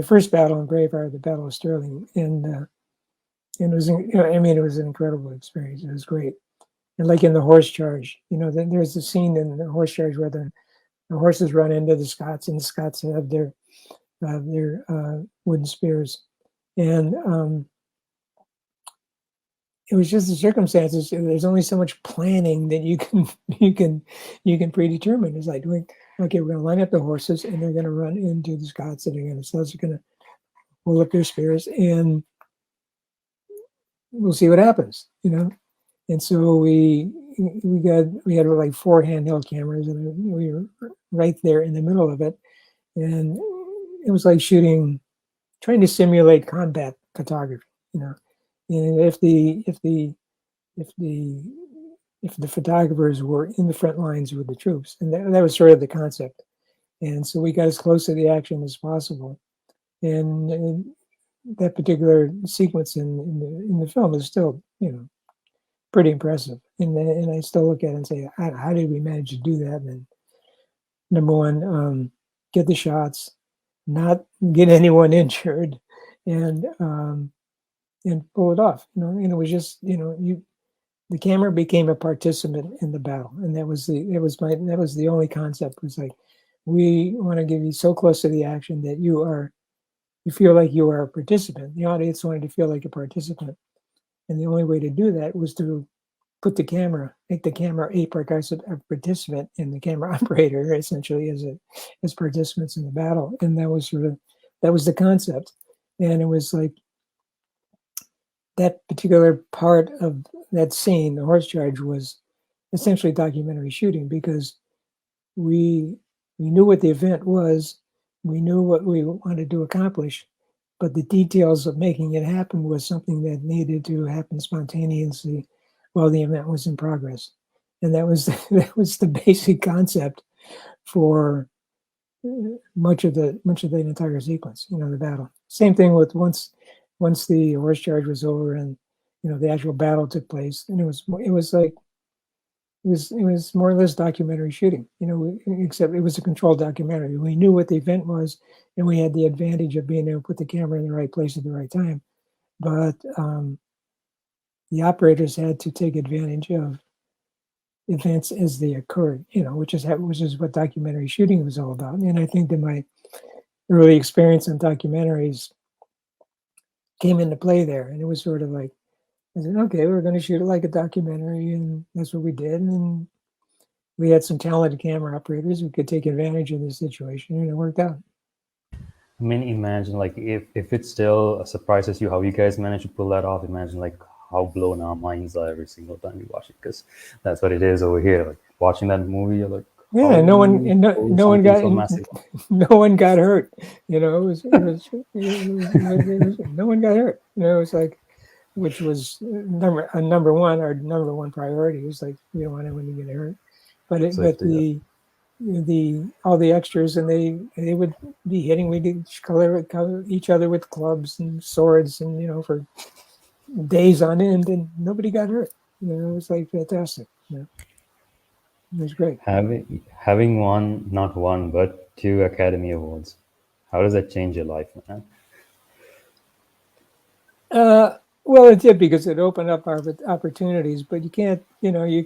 S2: first battle in Braveheart, the Battle of Stirling, and it was, it was an incredible experience. It was great. And like in the horse charge, there's the scene in the horse charge where the horses run into the Scots, and the Scots have their wooden spears, and it was just the circumstances. There's only so much planning that you can predetermine. It's like, okay, we're going to line up the horses, and they're going to run into the Scots, and they're going to hold up their spears, and we'll see what happens, And so we had like 4 handheld cameras, and we were right there in the middle of it, and it was like trying to simulate combat photography, And if the photographers were in the front lines with the troops, and that was sort of the concept, and so we got as close to the action as possible, and that particular sequence in the film is still pretty impressive, and I still look at it and say, how did we manage to do that? And number one, get the shots, not get anyone injured, and pull it off. And it was just the camera became a participant in the battle, and that was the only concept. Was like, we want to give you so close to the action that you feel like you are a participant. The audience wanted to feel like a participant, and the only way to do that was to make the camera a participant, and the camera operator essentially as participants in the battle. And that was the concept. And it was like that particular part of that scene, the horse charge, was essentially documentary shooting, because we knew what the event was, we knew what we wanted to accomplish, but the details of making it happen was something that needed to happen spontaneously while the event was in progress. And that was the basic concept for much of the entire sequence, the battle. Same thing with once the horse charge was over and the actual battle took place, and it was more or less documentary shooting, except it was a controlled documentary. We knew what the event was, and we had the advantage of being able to put the camera in the right place at the right time. But the operators had to take advantage of events as they occurred, which is what documentary shooting was all about. And I think that my early experience in documentaries came into play there, and it was sort of like, I said, okay, we're going to shoot it like a documentary, and that's what we did. And we had some talented camera operators who could take advantage of the situation, and it worked out.
S1: I mean, imagine like if it still surprises you how you guys managed to pull that off. Imagine like how blown our minds are every single time we watch it, because that's what it is over here. Like watching that movie, you're like,
S2: yeah, no one got hurt. No one got hurt. It was like, which was number one. Our number one priority was like, we don't want anyone to get hurt. But all the extras, and they would be hitting. We did color each other with clubs and swords, and for days on end, and nobody got hurt. It was like fantastic. It was great.
S1: Having won not one but 2 Academy Awards, how does that change your life, man?
S2: Well, it did because it opened up our opportunities, but you can't, you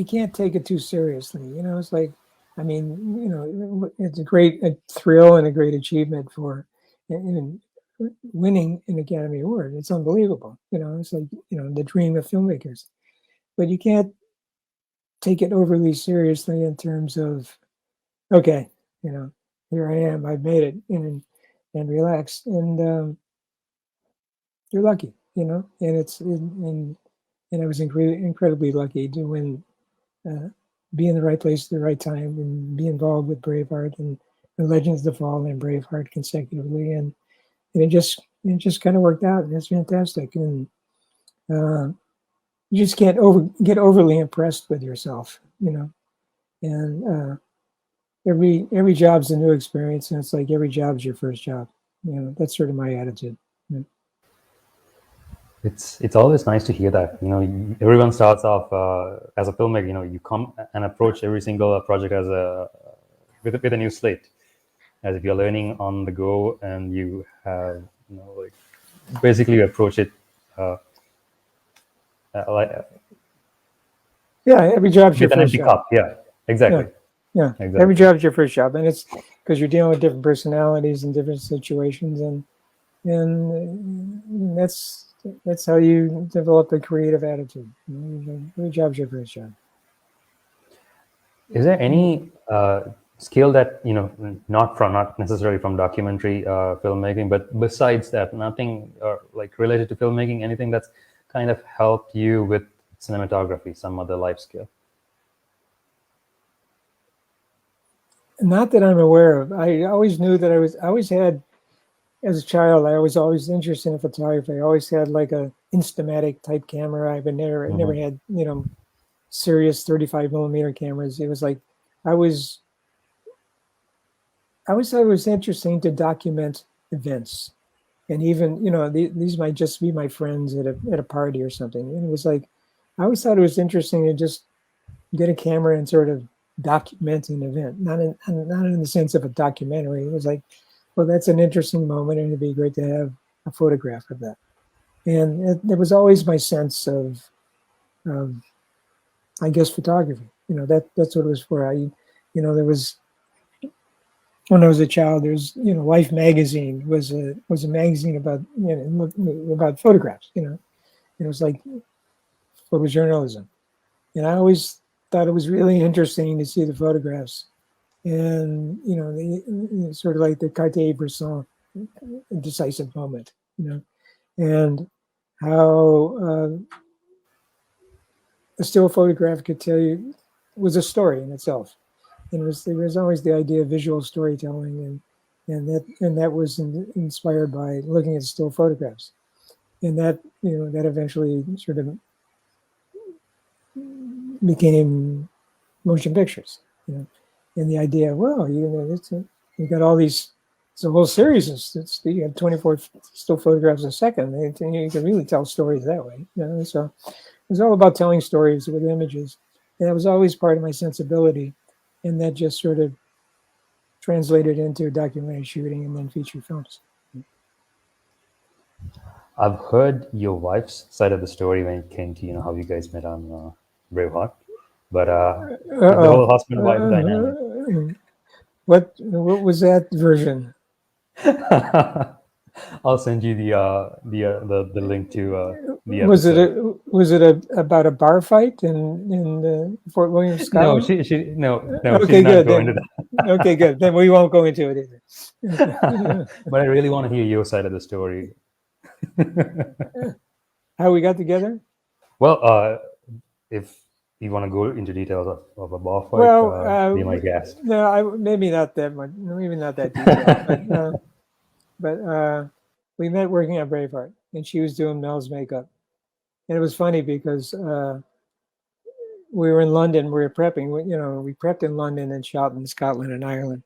S2: can't take it too seriously. It's like, I mean, it's a thrill and a great achievement for in winning an Academy Award. It's unbelievable. It's like, the dream of filmmakers. But you can't take it overly seriously in terms of, okay, here I am, I've made it, and relax. And you're lucky, and I was incredibly lucky to win, be in the right place at the right time and be involved with Braveheart and the Legends of the Fall and Braveheart consecutively, and it just kind of worked out, and it's fantastic. And you just can't get overly impressed with yourself, and every job's a new experience, and it's like every job's your first job. That's sort of my attitude.
S1: It's always nice to hear that. Everyone starts off as a filmmaker. You come and approach every single project as with a new slate, as if you're learning on the go, and you have like basically you approach it like
S2: Yeah, every job's your
S1: with an
S2: first
S1: empty
S2: job.
S1: cup. Yeah, exactly.
S2: Yeah,
S1: Exactly.
S2: every job's your first job, and it's because you're dealing with different personalities and different situations, and that's how you develop a creative attitude. Every job's your first job.
S1: Is there any skill that not necessarily from documentary filmmaking, but besides that, nothing like related to filmmaking, anything that's kind of helped you with cinematography, some other life skill?
S2: Not that I'm aware of. I always knew that I always had, as a child, I was always interested in photography. I always had like a Instamatic type camera. I've never had, serious 35 millimeter cameras. It was like, I was I always thought it was interesting to document events. And even, these might just be my friends at a party or something. And it was like, I always thought it was interesting to just get a camera and sort of document an event, not in the sense of a documentary. It was like, well, that's an interesting moment, and it'd be great to have a photograph of that. And there was always my sense of, I guess, photography. That's what it was for. There was, when I was a child, there's, Life magazine was a magazine about, about photographs. It was like photojournalism, and I always thought it was really interesting to see the photographs, and sort of like the Cartier-Bresson decisive moment, and how a still photograph could tell you was a story in itself. And there was always the idea of visual storytelling, and that was inspired by looking at still photographs, and that eventually sort of became motion pictures, and the idea, well, you got all these, it's a whole series of, you have 24 still photographs a second, and you can really tell stories that way. So it was all about telling stories with images, and that was always part of my sensibility, and that just sort of translated into documentary shooting and then feature films.
S1: I've heard your wife's side of the story when it came to how you guys met on Braveheart, but the whole husband-wife dynamic.
S2: What was that version?
S1: I'll send you the link to the
S2: Was
S1: episode.
S2: about a bar fight in Fort William,
S1: No,
S2: Scotland?
S1: she did
S2: Okay,
S1: not
S2: good.
S1: go into
S2: Then okay, good. Then we won't go into it either.
S1: that. But I really want to hear your side of the story.
S2: How we got together?
S1: Well, if you want to go into details of a bar fight,
S2: Well,
S1: be my guest.
S2: no, maybe not that much. Maybe not that detailed. But we met working on Braveheart, and she was doing Mel's makeup. And it was funny because we were in London. We were prepping. We prepped in London and shot in Scotland and Ireland.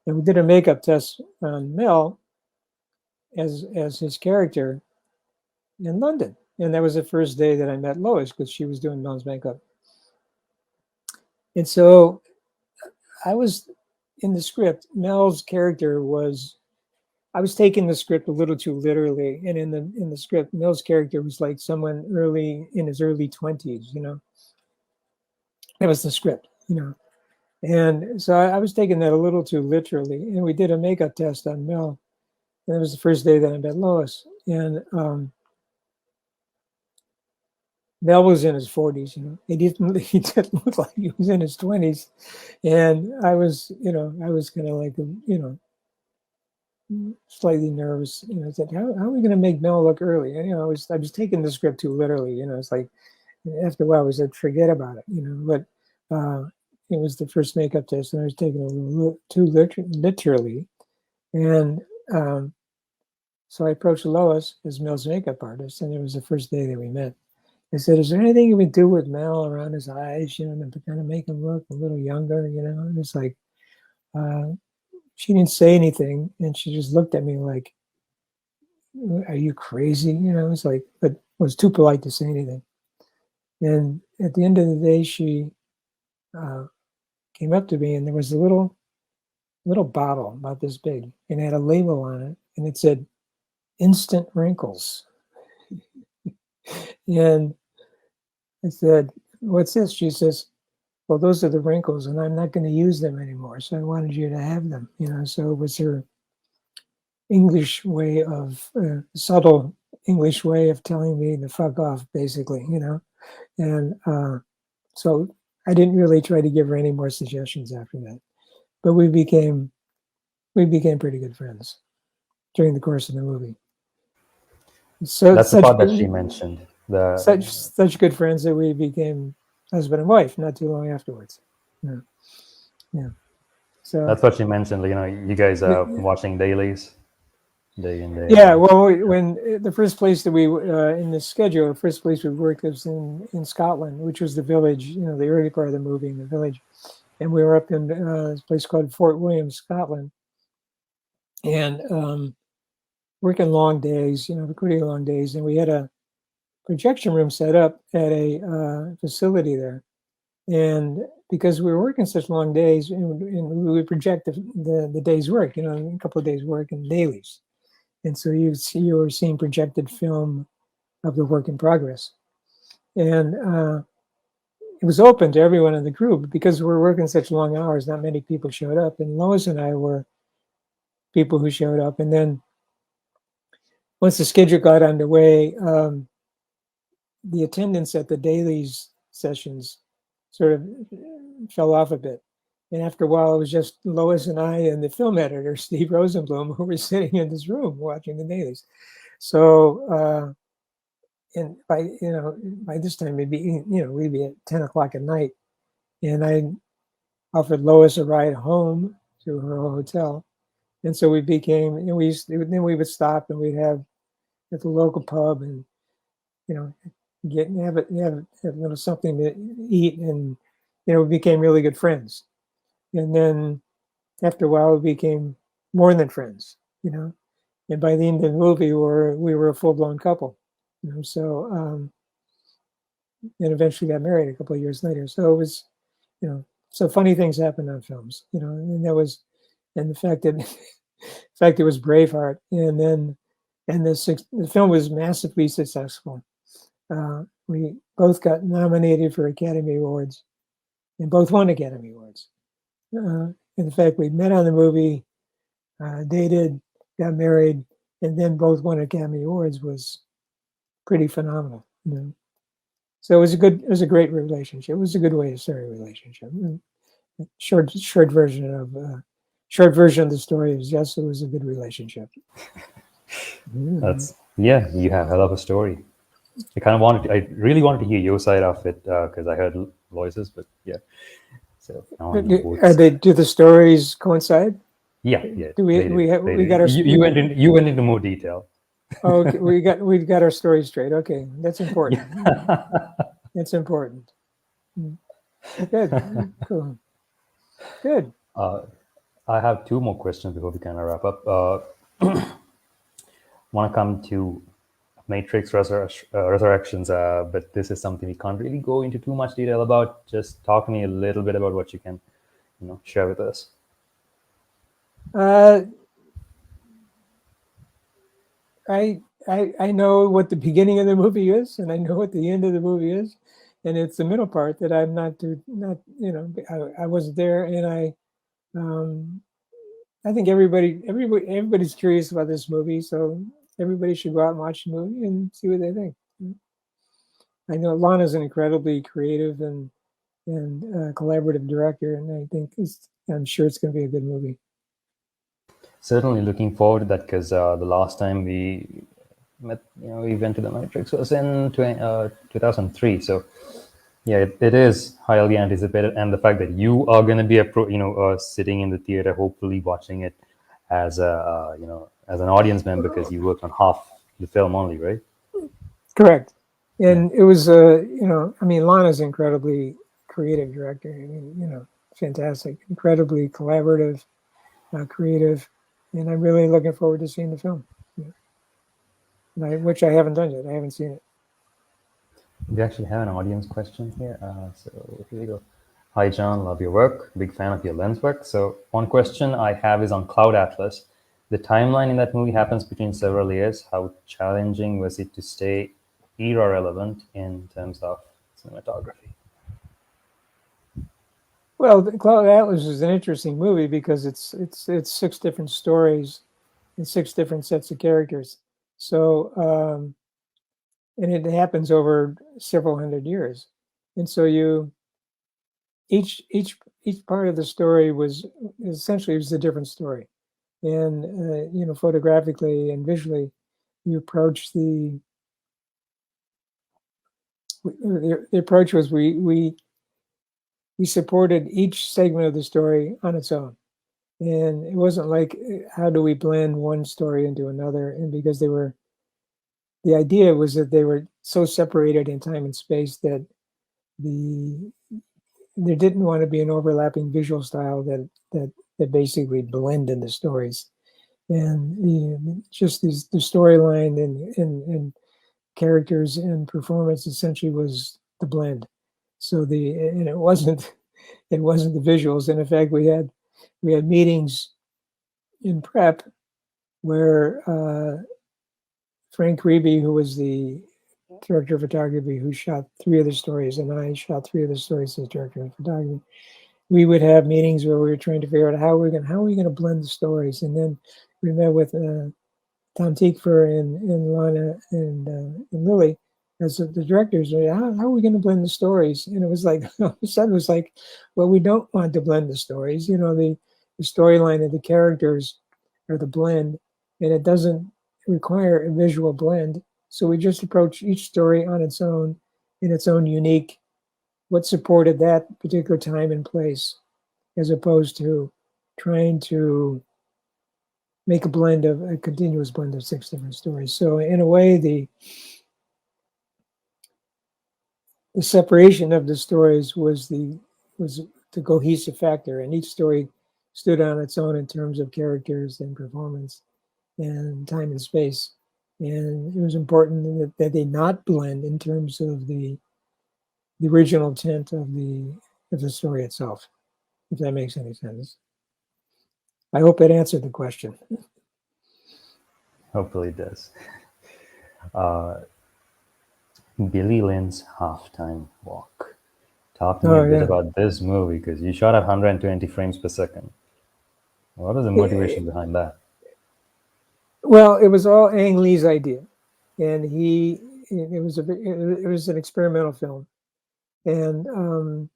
S2: And we did a makeup test on Mel as his character in London. And that was the first day that I met Lois, because she was doing Mel's makeup. And so I was in the script. Mel's character was I was taking the script a little too literally, and in the script, Mill's character was like someone in his early 20s. That was the script. And so I was taking that a little too literally. And we did a makeup test on Mill, and it was the first day that I met Lois. And Mel was in his 40s. He didn't look like he was in his 20s. And I was kind of like, slightly nervous. I said, how are we going to make Mel look early? And, I was taking the script too literally. It's like, after a while, I said, forget about it. But it was the first makeup test, and I was taking it a little too literally. And so I approached Lois as Mel's makeup artist, and it was the first day that we met. I said, is there anything you can do with Mel around his eyes, to kind of make him look a little younger, And it's like, she didn't say anything, and she just looked at me like, are you crazy? It's like, but was too polite to say anything. And at the end of the day, she came up to me, and there was a little bottle about this big, and it had a label on it, and it said instant wrinkles. And I said, what's this? She says, well, those are the wrinkles, and I'm not going to use them anymore. So I wanted you to have them, So it was her English way of, subtle English way of telling me to fuck off, basically, And so I didn't really try to give her any more suggestions after that. But we became pretty good friends during the course of the movie. So
S1: That's the part that she mentioned.
S2: Such good friends that we became husband and wife not too long afterwards. Yeah. So
S1: that's what she mentioned. You guys are watching dailies, day in day.
S2: Yeah. Well, when the first place that we in the schedule, the first place we worked was in Scotland, which was the village. The early part of the movie in the village, and we were up in this place called Fort William, Scotland, and working long days. Pretty long days, and we had a projection room set up at a facility there. And because we were working such long days, and we would project the day's work, a couple of days' work in dailies. And so you were seeing projected film of the work in progress. And it was open to everyone in the group. Because we were working such long hours, not many people showed up. And Lois and I were people who showed up. And then once the schedule got underway, the attendance at the dailies sessions sort of fell off a bit. And after a while, it was just Lois and I and the film editor, Steve Rosenblum, who were sitting in this room watching the dailies. So, and by this time, we'd be at 10 o'clock at night. And I offered Lois a ride home to her hotel. And so we became, then we would stop and we'd have at the local pub and, have a little something to eat, and we became really good friends. And then after a while, we became more than friends. And by the end of the movie, we were a full blown couple. So and eventually got married a couple of years later. So it was, so funny things happen on films. And that was, and the fact that it was Braveheart, and the film was massively successful. We both got nominated for Academy Awards and both won Academy Awards. In fact, we met on the movie, dated, got married, and then both won Academy Awards was pretty phenomenal. So it was a great relationship. It was a good way to start a relationship. Short version of the story is, yes, it was a good relationship.
S1: You have a hell of a story. I really wanted to hear your side of it because I heard voices, but yeah. So
S2: do the stories coincide?
S1: Yeah.
S2: We got our
S1: you went into more detail.
S2: Okay, we've got our story straight. Okay, that's important. It's important. Good, cool, good.
S1: I have two more questions before we kind of wrap up. Want to come to Matrix Resurrections, but this is something we can't really go into too much detail about. Just talk to me a little bit about what you can, share with us.
S2: I know what the beginning of the movie is, and I know what the end of the movie is, and it's the middle part that I'm not I wasn't there, and I think everybody's curious about this movie, so everybody should go out and watch the movie and see what they think. I know Lana's an incredibly creative and collaborative director, and I'm sure it's going to be a good movie.
S1: Certainly looking forward to that because the last time we met, we went to the Matrix was in 2003. So yeah, it is highly anticipated, and the fact that you are going to be sitting in the theater, hopefully watching it as a as an audience member because you worked on half the film only, right?
S2: Correct.
S1: Yeah.
S2: And it was, I mean, Lana's an incredibly creative director. I mean, fantastic, incredibly collaborative, creative, and I'm really looking forward to seeing the film, which I haven't done yet. I haven't seen it.
S1: We actually have an audience question here. So here we go. Hi, John. Love your work. Big fan of your lens work. So one question I have is on Cloud Atlas. The timeline in that movie happens between several years. How challenging was it to stay era relevant in terms of cinematography?
S2: Well, the Cloud Atlas is an interesting movie because it's 6 different stories and 6 different sets of characters. So, and it happens over several hundred years, and so each part of the story was essentially a different story, and photographically and visually, you approach the approach was we supported each segment of the story on its own, and it wasn't like how do we blend one story into another, and because the idea was that they were so separated in time and space that there didn't want to be an overlapping visual style that basically blended the stories, and just the storyline and characters and performance essentially was the blend. So it wasn't the visuals, and in fact we had meetings in prep where Frank Reby, who was the director of photography, who shot 3 of the stories, and I shot 3 of the stories as director of photography. We would have meetings where we were trying to figure out how are we going to blend the stories, and then we met with Tom Tykwer and Lana and Lily as the directors. How are we going to blend the stories? And it was like all of a sudden it was like, well, we don't want to blend the stories. The storyline of the characters are the blend, and it doesn't require a visual blend. So we just approach each story on its own, in its own unique, what supported that particular time and place, as opposed to trying to make a continuous blend of 6 different stories. So in a way, the separation of the stories was the cohesive factor, and each story stood on its own in terms of characters and performance and time and space. And it was important that they not blend in terms of the original intent of the story itself, if that makes any sense. I hope that answered the question.
S1: Hopefully it does. Billy Lynn's halftime walk. Talk to me a bit about this movie because you shot at 120 frames per second. What was the motivation behind that?
S2: Well, it was all Ang Lee's idea, and it was an experimental film, and I'm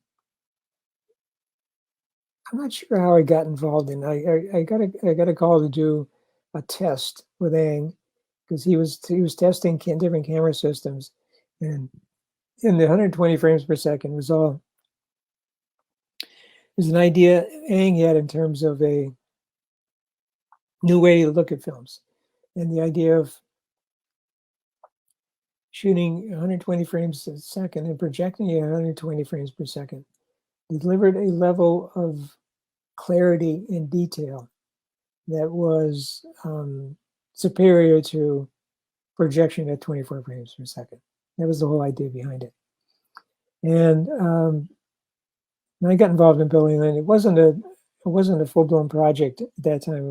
S2: not sure how I got involved in. I got a call to do a test with Ang because he was testing different camera systems, and in the 120 frames per second was an idea Ang had in terms of a new way to look at films, and the idea of shooting 120 frames a second and projecting it at 120 frames per second delivered a level of clarity and detail that was superior to projection at 24 frames per second. That was the whole idea behind it. And I got involved in building it. It wasn't a full-blown project at that time.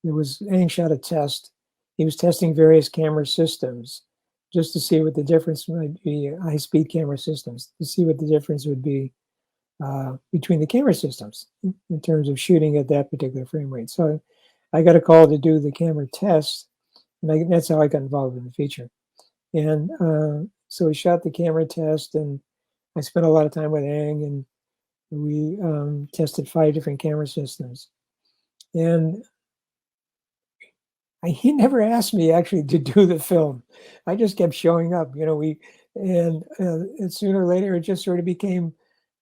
S2: It was Ang shot a test, he was testing various camera systems just to see what the difference might be, high-speed camera systems, to see what the difference would be between the camera systems in terms of shooting at that particular frame rate. So I got a call to do the camera test, and that's how I got involved in the feature. And so we shot the camera test, and I spent a lot of time with Ang, and we tested 5 different camera systems. And he never asked me actually to do the film. I just kept showing up, and sooner or later it just sort of became,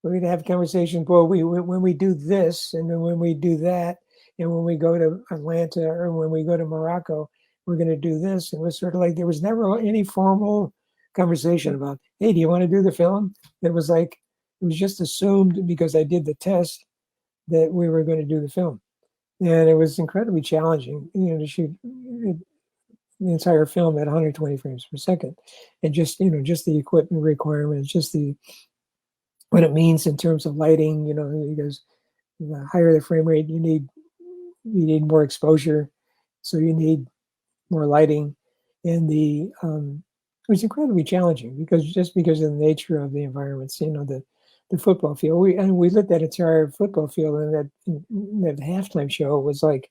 S2: we'd have conversations. Well, when we do this, and then when we do that, and when we go to Atlanta or when we go to Morocco, we're going to do this. And it was sort of like there was never any formal conversation about, hey, do you want to do the film? It was like it was just assumed because I did the test that we were going to do the film. And it was incredibly challenging, to shoot the entire film at 120 frames per second, and just the equipment requirements, just what it means in terms of lighting. Because the higher the frame rate, you need more exposure, so you need more lighting, and it was incredibly challenging because of the nature of the environments. The football field. We lit that entire football field, and that halftime show was a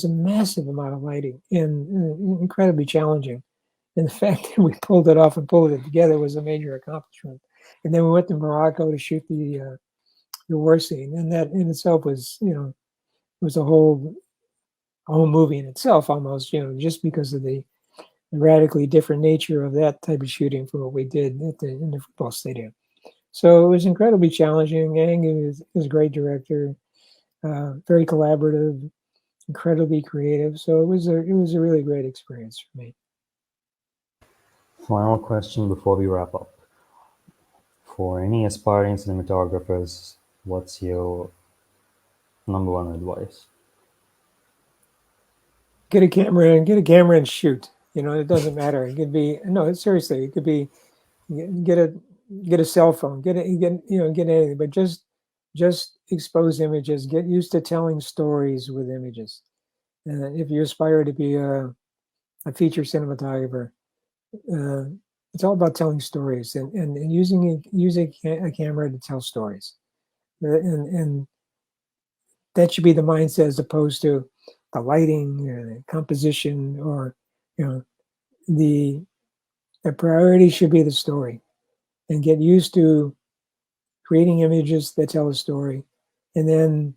S2: massive amount of lighting and incredibly challenging. And the fact that we pulled it off and pulled it together was a major accomplishment. And then we went to Morocco to shoot the war scene, and that in itself was was a whole movie in itself almost. Just because of the radically different nature of that type of shooting from what we did in the football stadium. So it was incredibly challenging. Ang is a great director, very collaborative, incredibly creative. So it was a really great experience for me.
S1: Final question before we wrap up. For any aspiring cinematographers, what's your number one advice?
S2: Get a camera and shoot. It doesn't matter. It could be seriously. It could be get a cell phone. Get anything, but just expose images. Get used to telling stories with images. If you aspire to be a feature cinematographer, it's all about telling stories and using a camera to tell stories, and that should be the mindset as opposed to the lighting or the composition, or the priority should be the story, and get used to creating images that tell a story, and then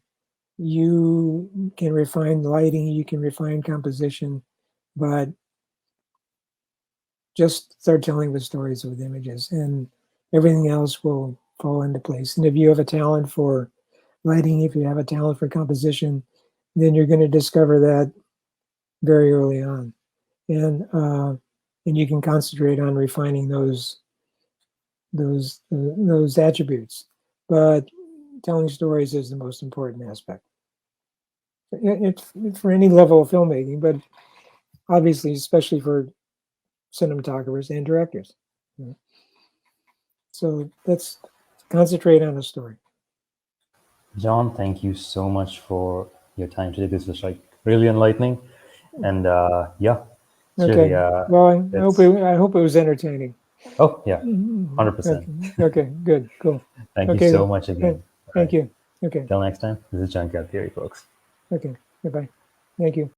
S2: you can refine lighting, you can refine composition, but just start telling the stories with images, and everything else will fall into place. And if you have a talent for lighting, if you have a talent for composition, then you're going to discover that very early on, and you can concentrate on refining those attributes. But telling stories is the most important aspect. It's for any level of filmmaking, but obviously, especially for cinematographers and directors. So let's concentrate on the story.
S1: John, thank you so much for your time today. This was really enlightening, and yeah.
S2: Okay.
S1: Really,
S2: well, I hope it was entertaining.
S1: Oh yeah, 100%.
S2: Okay. Good. Cool.
S1: Thank you so much again.
S2: Thank you. Okay.
S1: Till next time. This is Junkyard Theory, folks.
S2: Okay. Goodbye. Thank you.